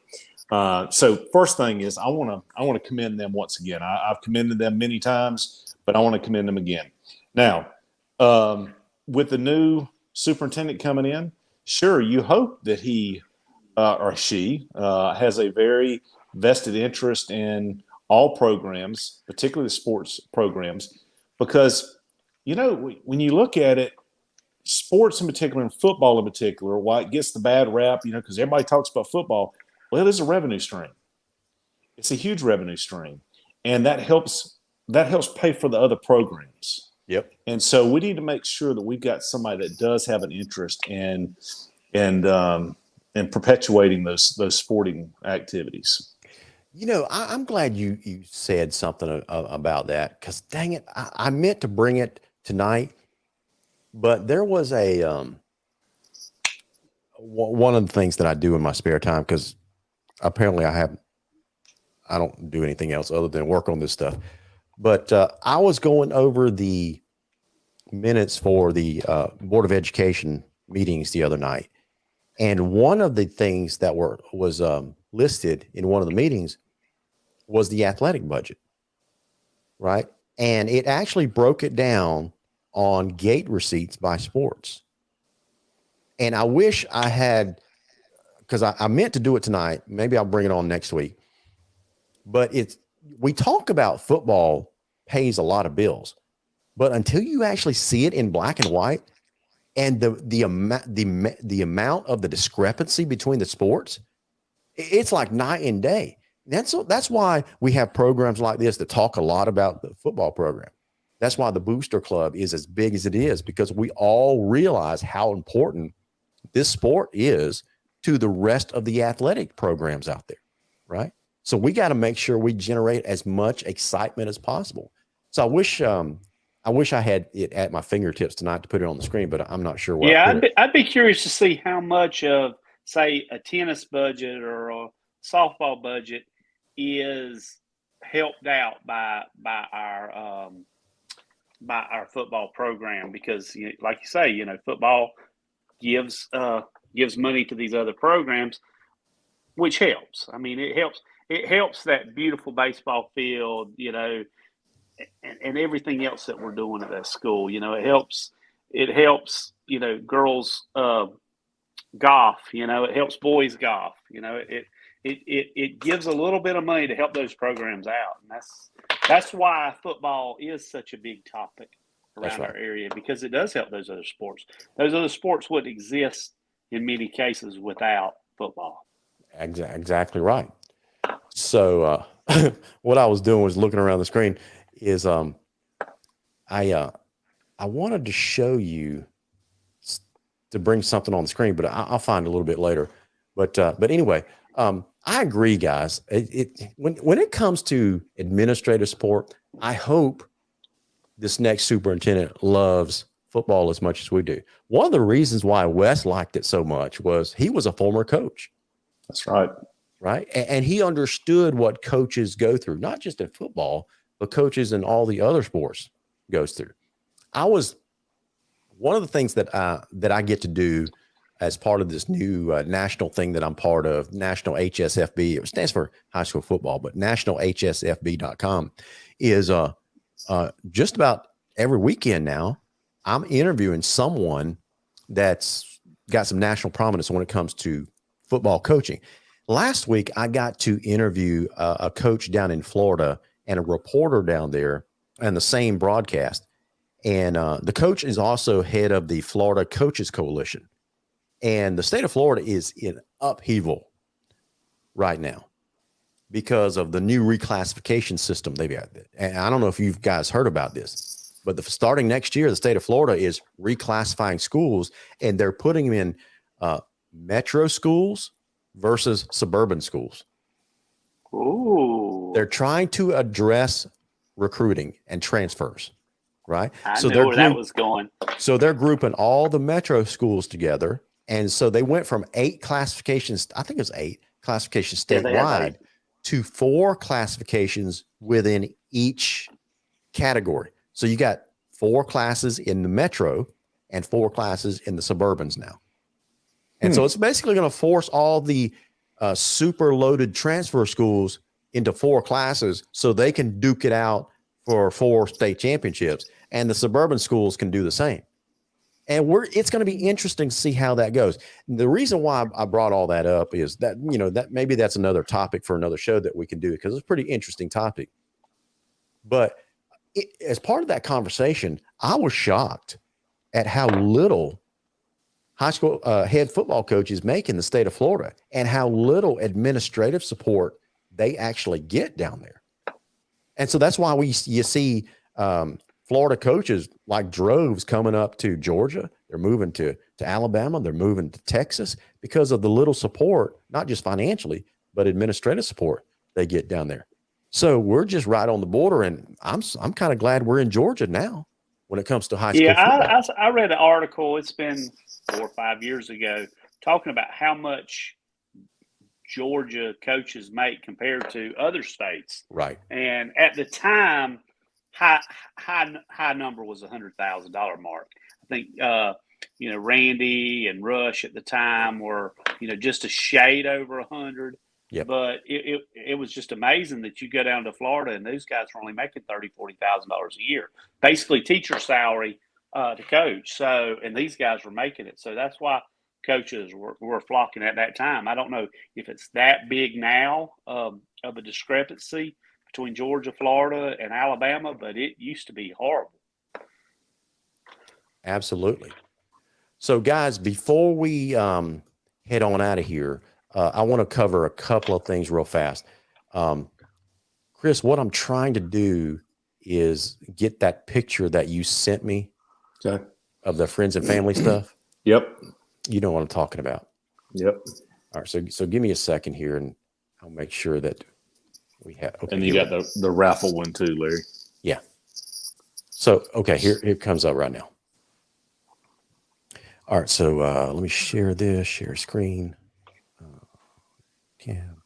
So first thing is I want to commend them once again. I've commended them many times, but I want to commend them again. Now, with the new superintendent coming in, sure, you hope that he or she has a very vested interest in all programs, particularly the sports programs, because, when you look at it, sports in particular and football in particular, why it gets the bad rap, because everybody talks about football. Well, it is a revenue stream. It's a huge revenue stream, and that helps pay for the other programs. Yep. And so we need to make sure that we've got somebody that does have an interest in perpetuating those sporting activities. I'm glad you said something about that, because dang it, I meant to bring it tonight, but there was one of the things that I do in my spare time, because apparently I don't do anything else other than work on this stuff. But I was going over the minutes for the Board of Education meetings the other night. And one of the things that was listed in one of the meetings was the athletic budget, right? And it actually broke it down on gate receipts by sports. And I wish I had, because I meant to do it tonight. Maybe I'll bring it on next week. But we talk about football pays a lot of bills, but until you actually see it in black and white, and the amount of the discrepancy between the sports, it's like night and day. That's why we have programs like this that talk a lot about the football program. That's why the Booster Club is as big as it is, because we all realize how important this sport is to the rest of the athletic programs out there, right? So we got to make sure we generate as much excitement as possible. So I wish I had it at my fingertips tonight to put it on the screen, but I'm not sure where. Yeah, I'd be curious to see how much of, say, a tennis budget or a softball budget is helped out by our football program, because like you say, football gives money to these other programs, which helps. I mean, it helps that beautiful baseball field, and everything else that we're doing at that school. It helps girls golf, it helps boys golf, it gives a little bit of money to help those programs out. And that's why football is such a big topic around our area, because it does help those other sports. Those other sports wouldn't exist in many cases without football. Exactly right. So what I was doing was looking around the screen is I wanted to show you, to bring something on the screen, but I'll find it a little bit later. But anyway, I agree, guys. When it comes to administrative support, I hope this next superintendent loves football as much as we do. One of the reasons why Wes liked it so much was he was a former coach. That's right. Right. And he understood what coaches go through, not just in football, but coaches in all the other sports goes through. One of the things that I get to do as part of this new national thing that I'm part of, National HSFB, it stands for high school football, but nationalhsfb.com is just about every weekend now, I'm interviewing someone that's got some national prominence when it comes to football coaching. Last week, I got to interview a coach down in Florida and a reporter down there on the same broadcast. And the coach is also head of the Florida Coaches Coalition. And the state of Florida is in upheaval right now because of the new reclassification system they've got. And I don't know if you guys heard about this, but starting next year, the state of Florida is reclassifying schools, and they're putting them in metro schools versus suburban schools. Ooh. They're trying to address recruiting and transfers, right? I knew where that was going. So they're grouping all the metro schools together. And so they went from 8 classifications, I think it was 8 classifications statewide, to 4 classifications within each category. So you got 4 classes in the metro and 4 classes in the suburbans now. And so it's basically going to force all the super loaded transfer schools into 4 classes so they can duke it out for 4 state championships, and the suburban schools can do the same. And it's going to be interesting to see how that goes. The reason why I brought all that up is that, that maybe that's another topic for another show that we can do, because it's a pretty interesting topic. But as part of that conversation, I was shocked at how little high school head football coaches make in the state of Florida and how little administrative support they actually get down there. And so that's why you see Florida coaches like droves coming up to Georgia. They're moving to Alabama. They're moving to Texas because of the little support, not just financially, but administrative support they get down there. So we're just right on the border, and I'm kind of glad we're in Georgia now when it comes to high school football. I read an article. It's been 4 or 5 years ago talking about how much Georgia coaches make compared to other states. Right. And at the time, high number was $100,000 mark. I think Randy and Rush at the time were just a shade over 100. Yep. But it was just amazing that you go down to Florida and those guys were only making $30,000-$40,000 a year, basically teacher salary to coach. So, and these guys were making it. So that's why coaches were flocking at that time. I don't know if it's that big now of a discrepancy between Georgia, Florida, and Alabama, but it used to be horrible. Absolutely. So, guys, before we head on out of here, I want to cover a couple of things real fast. Chris, what I'm trying to do is get that picture that you sent me of the friends and family stuff. Yep. You know what I'm talking about. Yep. All right. So give me a second here and I'll make sure that we have. Okay, and you got the raffle one too, Larry. Yeah. So, okay, here it comes up right now. All right. So let me share screen. Cam.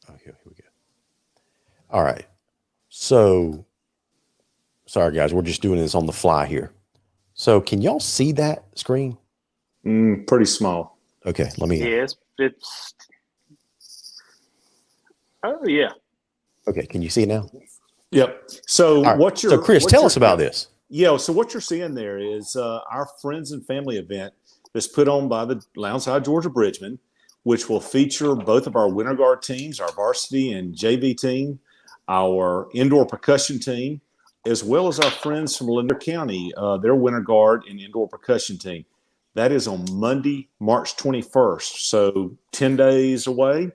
Oh, here we go. All right. So, sorry guys, we're just doing this on the fly here. So, can y'all see that screen? Pretty small. Okay, let me. Yes, it's. Oh yeah. Okay, can you see it now? Yep. So right. So Chris, tell us about this. Yeah. So what you're seeing there is our friends and family event that's put on by the Lowndes High Georgia Bridgemen, which will feature both of our winter guard teams, our varsity and JV team, our indoor percussion team, as well as our friends from Linder County, their winter guard and indoor percussion team. That is on Monday, March 21st. So 10 days away.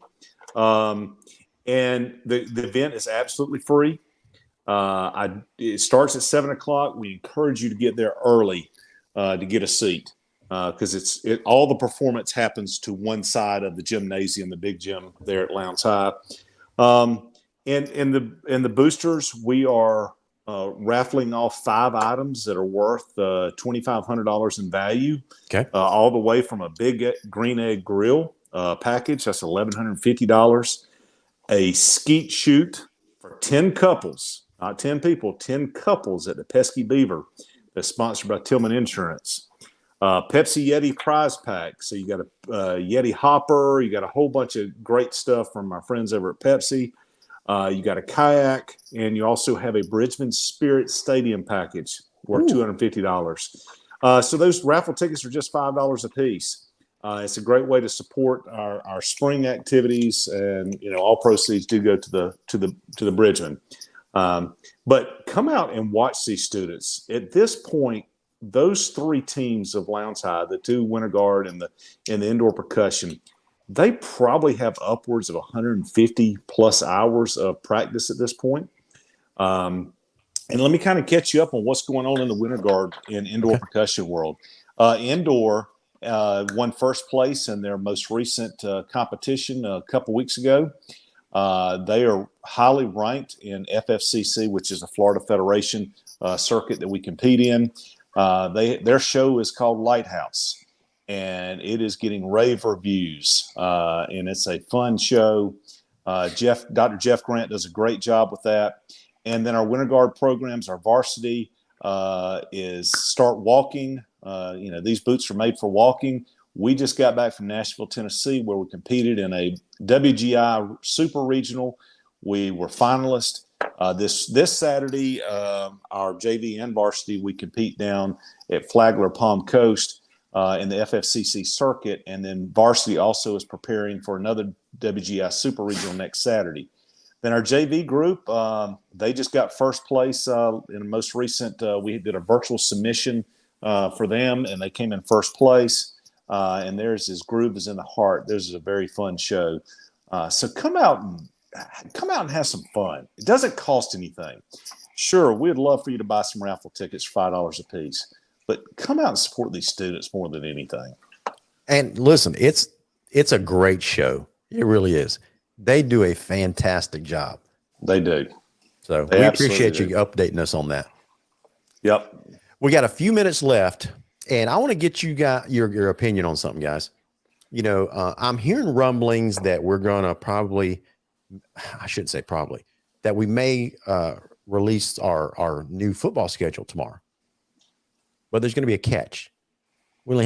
And the event is absolutely free. It starts at 7:00. We encourage you to get there early to get a seat because all the performance happens to one side of the gymnasium, the big gym there at Lowndes High. And the boosters, we are raffling off 5 items that are worth $2,500 in value. Okay, all the way from a big green egg grill package, that's $1,150. A skeet shoot for 10 couples, not 10 people, 10 couples at the Pesky Beaver. That's sponsored by Tillman Insurance. Pepsi Yeti prize pack. So you got a Yeti hopper. You got a whole bunch of great stuff from my friends over at Pepsi. You got a kayak, and you also have a Bridgemen Spirit Stadium package worth $250. So those raffle tickets are just $5 a piece. It's a great way to support our spring activities, and all proceeds do go to the Bridgemen. But come out and watch these students. At this point, those 3 teams of Lowndes High, the 2 winter guard and the indoor percussion, they probably have upwards of 150 plus hours of practice at this point. And let me kind of catch you up on what's going on in the winter guard and indoor percussion world. Indoor, won first place in their most recent competition a couple weeks ago. They are highly ranked in FFCC, which is the Florida Federation circuit that we compete in. Their show is called Lighthouse, and it is getting rave reviews, and it's a fun show. Dr. Jeff Grant does a great job with that. And then our Winter Guard programs, our varsity is Start Walking. These boots are made for walking. We just got back from Nashville, Tennessee, where we competed in a WGI Super Regional. We were finalists. This Saturday, our JV and varsity, we compete down at Flagler Palm Coast in the FFCC circuit. And then varsity also is preparing for another WGI Super Regional next Saturday. Then our JV group, they just got first place in the most recent. We did a virtual submission for them, and they came in first place. And theirs is Groove is in the Heart. This is a very fun show. So come out and have some fun. It doesn't cost anything. Sure, we'd love for you to buy some raffle tickets for $5 a piece, but come out and support these students more than anything. And listen, it's a great show. It really is. They do a fantastic job. They do. So we appreciate you updating us on that. Yep. We got a few minutes left, and I want to get you guys your opinion on something, guys. I'm hearing rumblings that we're going to that we may release our new football schedule tomorrow. But there's going to be a catch. We only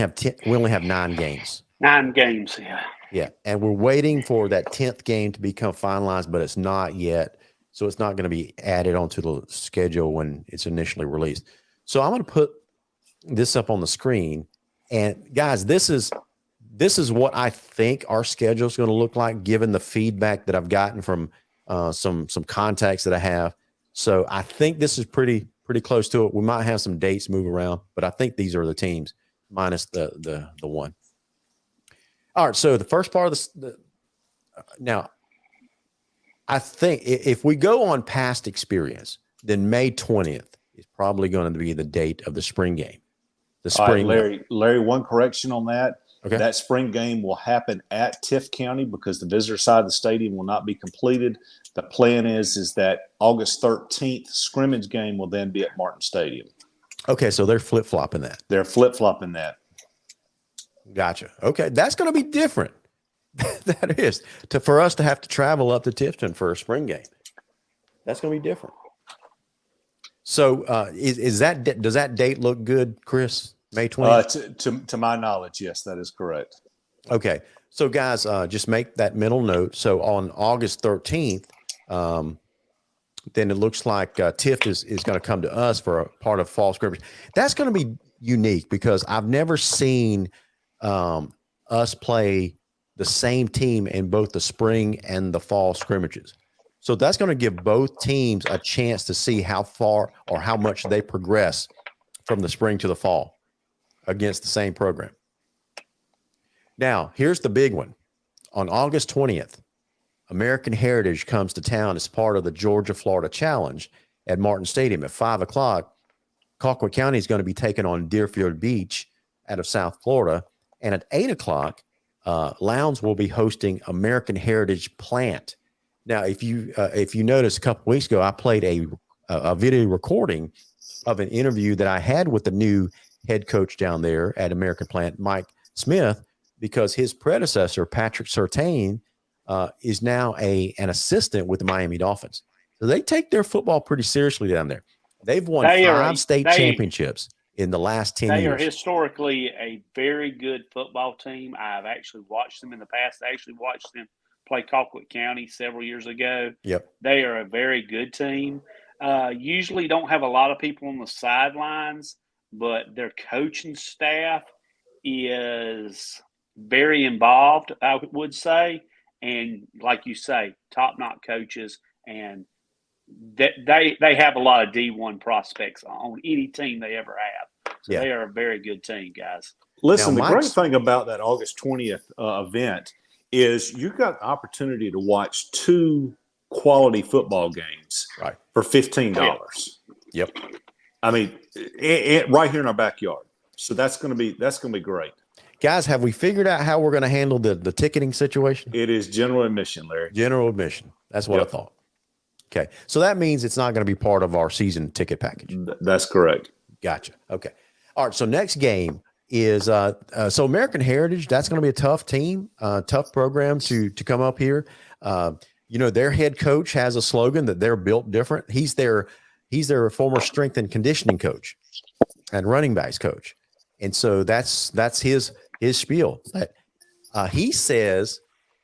have 9 games. 9 games, yeah. Yeah, and we're waiting for that 10th game to become finalized, but it's not yet. So it's not going to be added onto the schedule when it's initially released. So I'm going to put this up on the screen. And guys, this is what I think our schedule is going to look like, given the feedback that I've gotten from some contacts that I have. So I think this is pretty close to it. We might have some dates move around, but I think these are the teams minus the one. All right, so the first part of now, I think if we go on past experience, then May 20th is probably going to be the date of the spring game. The spring. All right, Larry, one correction on that. Okay. That spring game will happen at Tift County because the visitor side of the stadium will not be completed. The plan is that August 13th scrimmage game will then be at Martin Stadium. Okay, so they're flip-flopping that. They're flip-flopping that. Gotcha. Okay, that's going to be different. That is for us to have to travel up to Tifton for a spring game. That's going to be different. So, does that date look good, Chris? May 20th? To my knowledge, yes, that is correct. Okay, so guys, just make that mental note. So on August 13th, then it looks like Tift is going to come to us for a part of fall scrimmage. That's going to be unique because I've never seen us play the same team in both the spring and the fall scrimmages. So that's going to give both teams a chance to see how far or how much they progress from the spring to the fall against the same program. Now, here's the big one. On August 20th, American Heritage comes to town as part of the Georgia-Florida Challenge at Martin Stadium at 5 o'clock. Colquitt County is going to be taking on Deerfield Beach out of South Florida. And at 8 o'clock, Lowndes will be hosting American Heritage Plant. Now, if you notice, a couple weeks ago, I played a video recording of an interview that I had with the new head coach down there at American Plant, Mike Smith, because his predecessor, Patrick Surtain, is now an assistant with the Miami Dolphins. So they take their football pretty seriously down there. They've won 5 state championships in the last 10 years. They are historically a very good football team. I've actually watched them in the past. I actually watched them play Colquitt County several years ago. Yep. They are a very good team. Usually don't have a lot of people on the sidelines, but their coaching staff is very involved, I would say. And like you say, top-notch coaches, and they have a lot of D1 prospects on any team they ever have. So They are a very good team, guys. Listen, the great thing about that August 20th event is you got the opportunity to watch 2 quality football games for $15. Yep. I mean, right here in our backyard. So that's going to be great. Guys, have we figured out how we're going to handle the ticketing situation? It is general admission, Larry. General admission. That's what I thought. Okay. So that means it's not going to be part of our season ticket package. That's correct. Gotcha. Okay. All right. So next game is so American Heritage. That's going to be a tough team, tough program to come up here. Their head coach has a slogan that they're built different. He's their former strength and conditioning coach and running backs coach. And so that's his spiel. He says,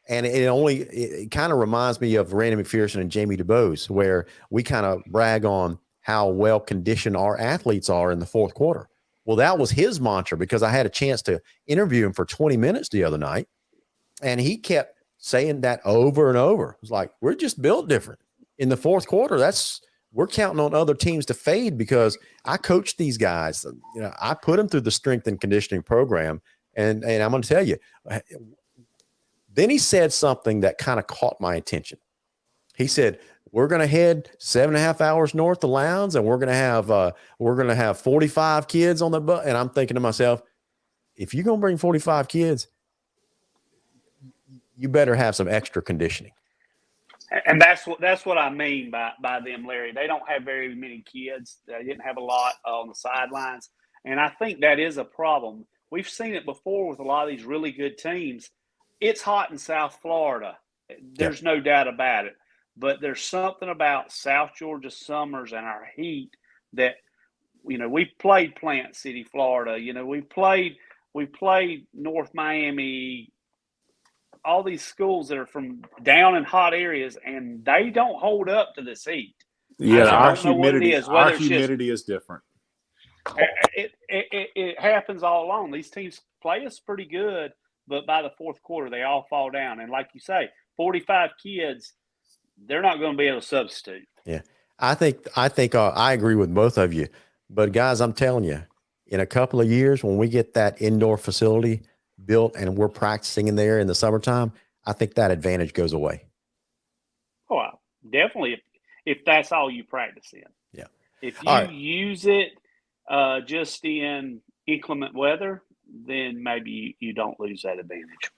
and it kind of reminds me of Randy McPherson and Jamie DuBose, where we kind of brag on how well conditioned our athletes are in the fourth quarter. Well, that was his mantra, because I had a chance to interview him for 20 minutes the other night, and he kept saying that over and over. It was like, we're just built different in the fourth quarter. We're counting on other teams to fade, because I coach these guys. I put them through the strength and conditioning program, and I'm going to tell you. Then he said something that kind of caught my attention. He said, we're going to head 7.5 hours north of Lowndes, and we're going to have 45 kids on the bus. And I'm thinking to myself, if you're going to bring 45 kids, you better have some extra conditioning. And that's what I mean by them, Larry. They don't have very many kids. They didn't have a lot on the sidelines. And I think that is a problem. We've seen it before with a lot of these really good teams. It's hot in South Florida. There's no doubt about it. But there's something about South Georgia summers and our heat that, we played Plant City, Florida. We played North Miami, all these schools that are from down in hot areas, and they don't hold up to this heat. Yeah, our humidity is different. It happens all along. These teams play us pretty good, but by the fourth quarter, they all fall down. And like you say, 45 kids, they're not going to be able to substitute. Yeah, I think I agree with both of you. But guys, I'm telling you, in a couple of years, when we get that indoor facility built and we're practicing in there in the summertime, I think that advantage goes away. Oh, definitely. If that's all you practice in. Yeah. If you use it just in inclement weather, then maybe you don't lose that advantage.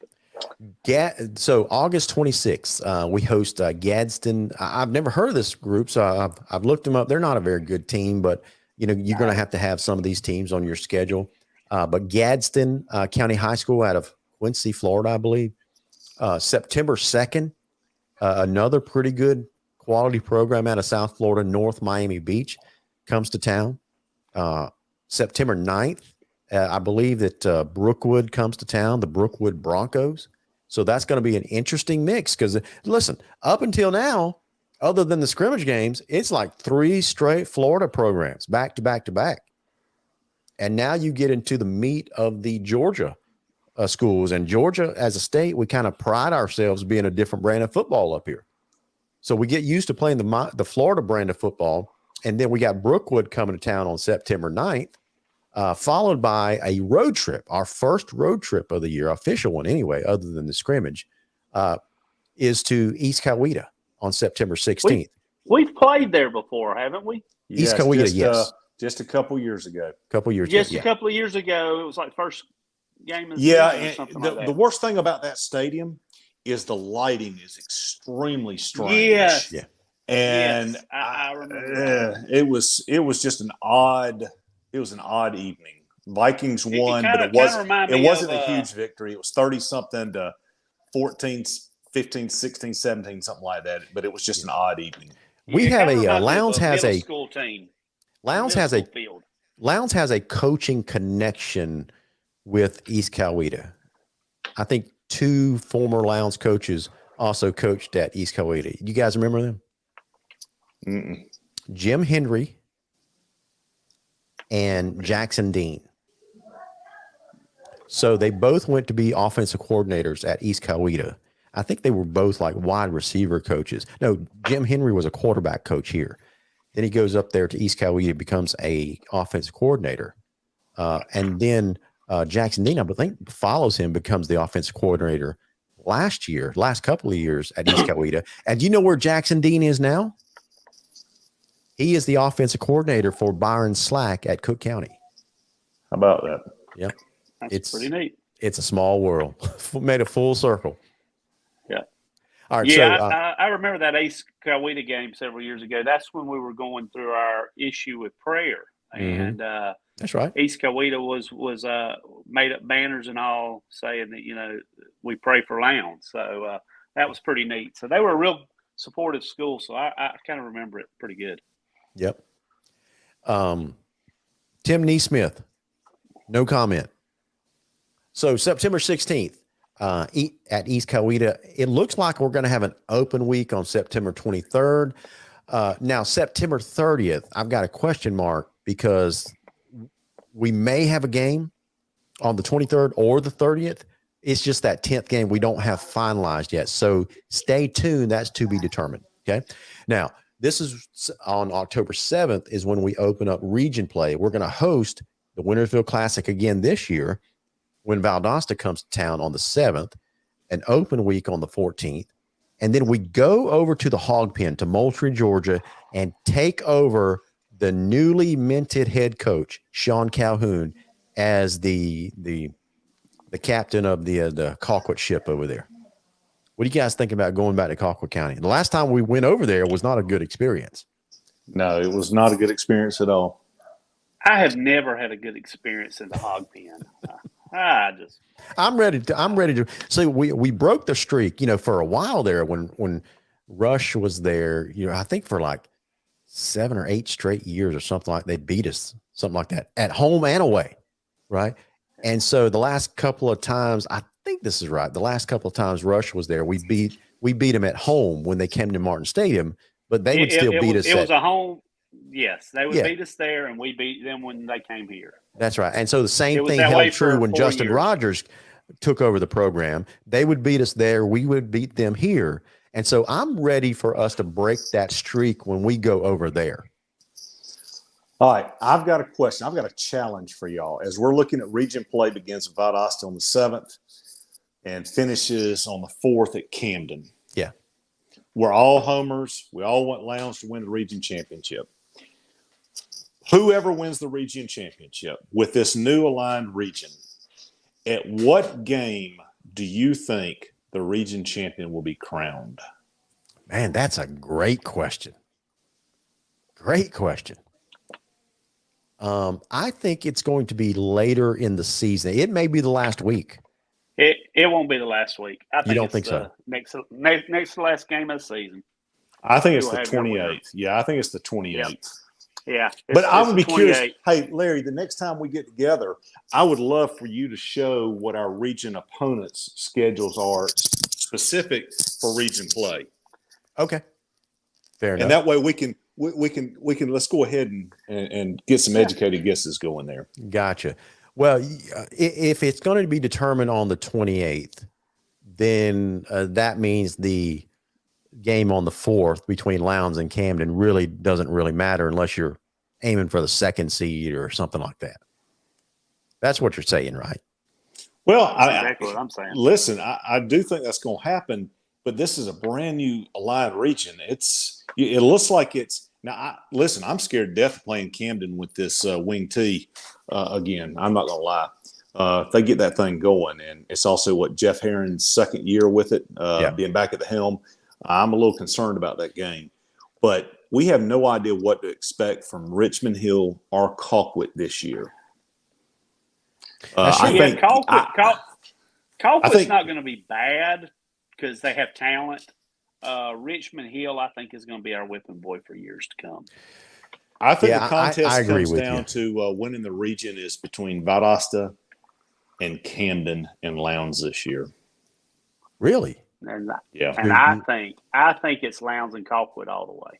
So August 26th, we host Gadsden. I've never heard of this group, so I've looked them up. They're not a very good team, but you're going to have some of these teams on your schedule. But Gadsden County High School out of Quincy, Florida, I believe. September 2nd, another pretty good quality program out of South Florida, North Miami Beach, comes to town. September 9th, I believe that Brookwood comes to town, the Brookwood Broncos. So that's going to be an interesting mix, because, listen, up until now, other than the scrimmage games, it's like 3 straight Florida programs back to back to back. And now you get into the meat of the Georgia schools. And Georgia, as a state, we kind of pride ourselves being a different brand of football up here. So we get used to playing the Florida brand of football. And then we got Brookwood coming to town on September 9th, followed by a road trip. Our first road trip of the year, official one anyway, other than the scrimmage, is to East Coweta on September 16th. We've played there before, haven't we? East Coweta, yes. Just a couple years ago. A couple of years ago, it was like first game of the season or something like that. The worst thing about that stadium is the lighting is extremely strange. Yes. Yeah. And yes, I remember it was just an odd evening. Vikings won, but it wasn't a huge victory. It was 30-something to 14, 15, 16, 17, something like that. But it was just an odd evening. We have a Lowndes has a school team. Lowndes has a coaching connection with East Coweta. I think 2 former Lowndes coaches also coached at East Coweta. You guys remember them? Mm-mm. Jim Henry and Jackson Dean. So they both went to be offensive coordinators at East Coweta. I think they were both like wide receiver coaches. No, Jim Henry was a quarterback coach here. Then he goes up there to East Coweta, becomes a offensive coordinator. And then Jackson Dean, I think, follows him, becomes the offensive coordinator last couple of years at East Coweta. And do you know where Jackson Dean is now? He is the offensive coordinator for Byron Slack at Cook County. How about that? Yep. That's pretty neat. It's a small world. Made a full circle. Yeah. All right. Yeah, So I remember that Ace Coweta game several years ago. That's when we were going through our issue with prayer, and that's right. East Coweta was made up banners and all saying that we pray for Lowndes. So that was pretty neat. So they were a real supportive school. So I kind of remember it pretty good. Yep. Tim Neesmith, no comment. So September 16th at East Coweta, it looks like we're going to have an open week on September 23rd. Now, September 30th, I've got a question mark because we may have a game on the 23rd or the 30th. It's just that 10th game we don't have finalized yet. So stay tuned. That's to be determined. Okay. Now, this is on October 7th is when we open up region play. We're going to host the Wintersville Classic again this year when Valdosta comes to town on the 7th, an open week on the 14th. And then we go over to the Hog Pen to Moultrie, Georgia, and take over the newly minted head coach, Sean Calhoun, as the captain of the Colquitt ship over there. What do you guys think about going back to Colquitt County? The last time we went over there was not a good experience. No, it was not a good experience at all. I have never had a good experience in the Hog Pen. I'm ready to. So we broke the streak, for a while there when Rush was there, I think for like 7 or 8 straight years or something like they beat us, something like that, at home and away. Right. And so the last couple of times, I think this is right. The last couple of times Rush was there, we beat them at home when they came to Martin Stadium, but they would still beat us. It was a home. Yes, they would beat us there, and we beat them when they came here. That's right. And so the same thing held true when Justin Rogers took over the program. They would beat us there. We would beat them here. And so I'm ready for us to break that streak when we go over there. All right. I've got a question. I've got a challenge for y'all. As we're looking at region play begins at Valdosta on the 7th and finishes on the 4th at Camden. Yeah. We're all homers. We all want Lowndes to win the region championship. Whoever wins the region championship with this new aligned region, at what game do you think the region champion will be crowned? Man, that's a great question. Great question. I think it's going to be later in the season. It may be the last week. It won't be the last week. I think you don't think so? Next to last game of the season. I think it's the 28th. Yeah, I think it's the 28th. Yep. Yeah. But I would be curious. Hey, Larry, the next time we get together, I would love for you to show what our region opponents' schedules are specific for region play. Okay. Fair enough. And that way we can let's go ahead and get some educated guesses going there. Gotcha. Well, if it's going to be determined on the 28th, then that means the game on the 4th between Lowndes and Camden really doesn't really matter unless you're aiming for the 2nd seed or something like that. That's what you're saying, right? Well, that's exactly what I'm saying. Listen, I do think that's going to happen, but this is a brand new aligned region. It looks like it's now. I'm scared to death of playing Camden with this wing T again. I'm not going to lie. If they get that thing going, and it's also what Jeff Herron's 2nd year with it, being back at the helm. I'm a little concerned about that game, but we have no idea what to expect from Richmond Hill or Colquitt this year. I think Colquitt's not going to be bad because they have talent. Richmond Hill, I think, is going to be our whipping boy for years to come. I think the contest comes down to winning the region is between Valdosta and Camden and Lowndes this year. Really? And I think it's Lowndes and Colquitt all the way.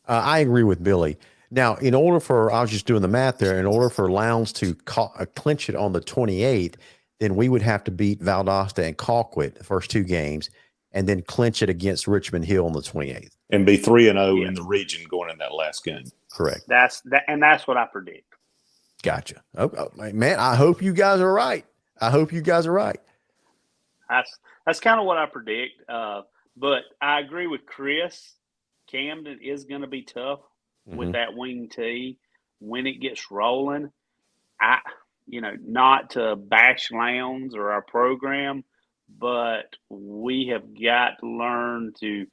I agree with Billy. Now, I was just doing the math there, in order for Lowndes to clinch it on the 28th, then we would have to beat Valdosta and Colquitt the first 2 games and then clinch it against Richmond Hill on the 28th. And be 3-0 in the region going in that last game. Correct. That's what I predict. Gotcha. Oh, man, I hope you guys are right. That's kind of what I predict. But I agree with Chris. Camden is going to be tough with that wing T when it gets rolling. not to bash Lowndes or our program, but we have got to learn to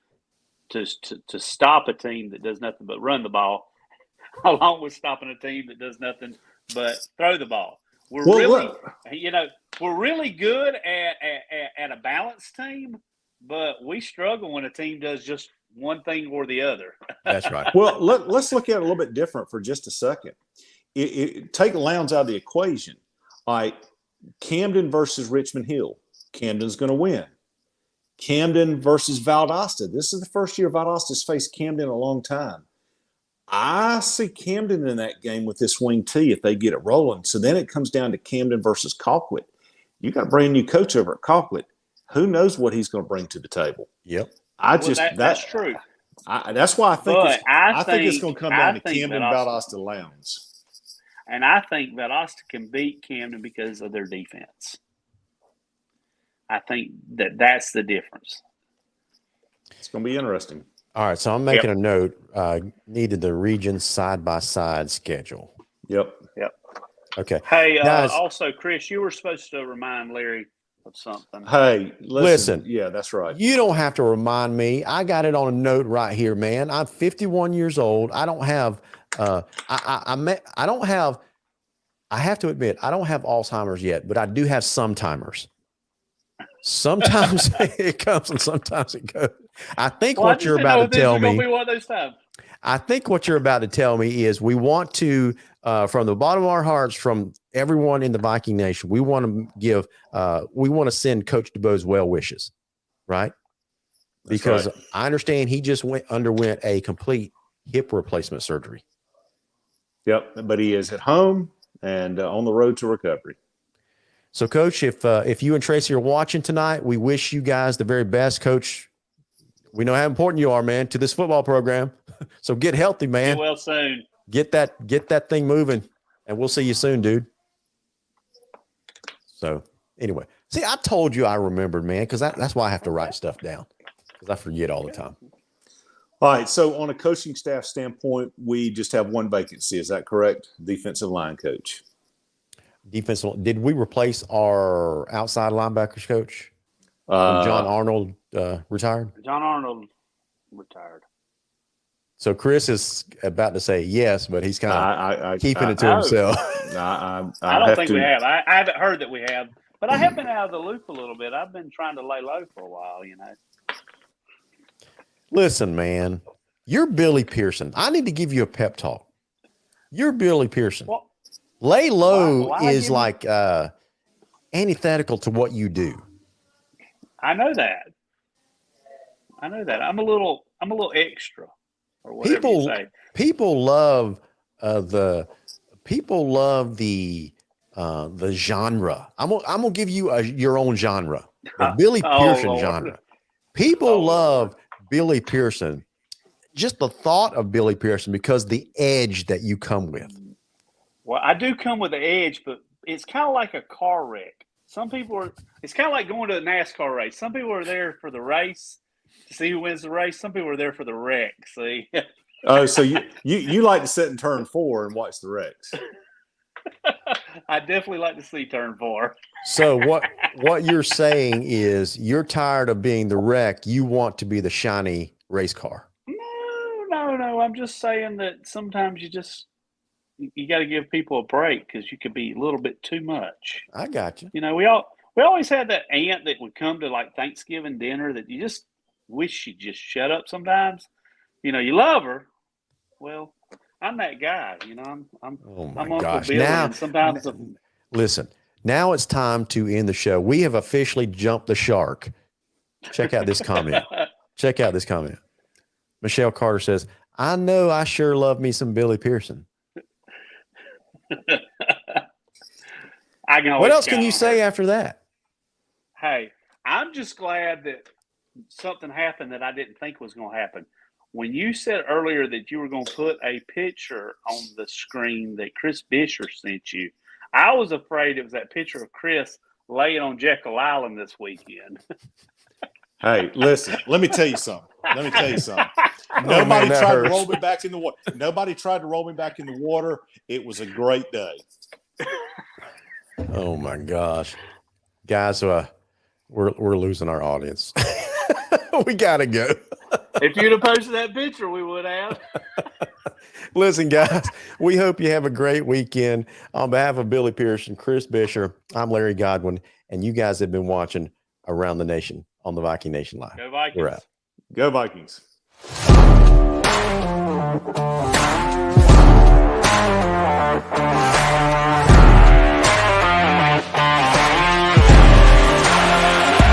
stop a team that does nothing but run the ball, along with stopping a team that does nothing but throw the ball. We're really good at a balanced team, but we struggle when a team does just one thing or the other. That's right. Well, let's look at it a little bit different for just a second. Take Lowndes out of the equation. All right, Camden versus Richmond Hill. Camden's going to win. Camden versus Valdosta. This is the first year Valdosta's faced Camden in a long time. I see Camden in that game with this wing T if they get it rolling. So then it comes down to Camden versus Colquitt. You got a brand new coach over at Colquitt. Who knows what he's going to bring to the table? Yep. That's true. That's why I think it's going to come down to Camden, Valdosta, Lowndes. And I think Valdosta can beat Camden because of their defense. I think that's the difference. It's going to be interesting. All right, so I'm making a note. Needed the region side-by-side schedule. Yep. Okay. Hey, guys, also, Chris, you were supposed to remind Larry of something. Hey, listen. Yeah, that's right. You don't have to remind me. I got it on a note right here, man. I'm 51 years old. I don't have I have to admit, I don't have Alzheimer's yet, but I do have some timers. Sometimes it comes and sometimes it goes. I think what you're about to tell me. I think what you're about to tell me is we want to, from the bottom of our hearts, from everyone in the Viking Nation, we want to send Coach DeBoe's well wishes, right? Because I understand he just underwent a complete hip replacement surgery. Yep, but he is at home and on the road to recovery. So, Coach, if you and Tracy are watching tonight, we wish you guys the very best. Coach, we know how important you are, man, to this football program. So get healthy, man. Get well soon. Get that thing moving, and we'll see you soon, dude. So, anyway, see, I told you I remembered, man, because that's why I have to write stuff down, because I forget all the time. All right, so on a coaching staff standpoint, we just have one vacancy. Is that correct? Defensive line coach. Did we replace our outside linebackers coach? John Arnold retired? John Arnold retired. So Chris is about to say yes, but he's kind of keeping it to himself. I don't think we have. I haven't heard that we have, but I have been out of the loop a little bit. I've been trying to lay low for a while, Listen, man, you're Billy Pearson. I need to give you a pep talk. You're Billy Pearson. Well, lay low is like antithetical to what you do. I know that. I'm a little extra, or whatever you say. People love the genre. I'm gonna give you your own genre, the Billy Pearson genre. People love Billy Pearson, just the thought of Billy Pearson, because the edge that you come with. Well, I do come with the edge, but it's kind of like a car wreck. It's kind of like going to a NASCAR race. Some people are there for the race to see who wins the race. Some people are there for the wreck. See? Oh, so you like to sit in turn 4 and watch the wrecks? I definitely like to see turn 4. So what you're saying is you're tired of being the wreck. You want to be the shiny race car. No. I'm just saying that sometimes you got to give people a break, because you could be a little bit too much. I got you. We always had that aunt that would come to like Thanksgiving dinner that you just wish she'd just shut up sometimes. You love her. Well, I'm that guy. I'm Uncle Billy. Now, and sometimes listen. Now it's time to end the show. We have officially jumped the shark. Check out this comment. Michelle Carter says, "I know I sure love me some Billy Pearson." What else can you say after that? Hey, I'm just glad that something happened that I didn't think was going to happen. When you said earlier that you were going to put a picture on the screen that Chris Bisher sent you, I was afraid it was that picture of Chris laying on Jekyll Island this weekend. Hey, listen, let me tell you something. Nobody tried to roll me back in the water. It was a great day. Oh my gosh, guys, we're losing our audience. We gotta go. If you'd have posted that picture, we would have. Listen, guys, we hope you have a great weekend. On behalf of Billy Pierce and Chris Bisher, I'm Larry Godwin, and you guys have been watching Around the Nation on the Viking Nation Live. Go Vikings. We're out. Go Vikings.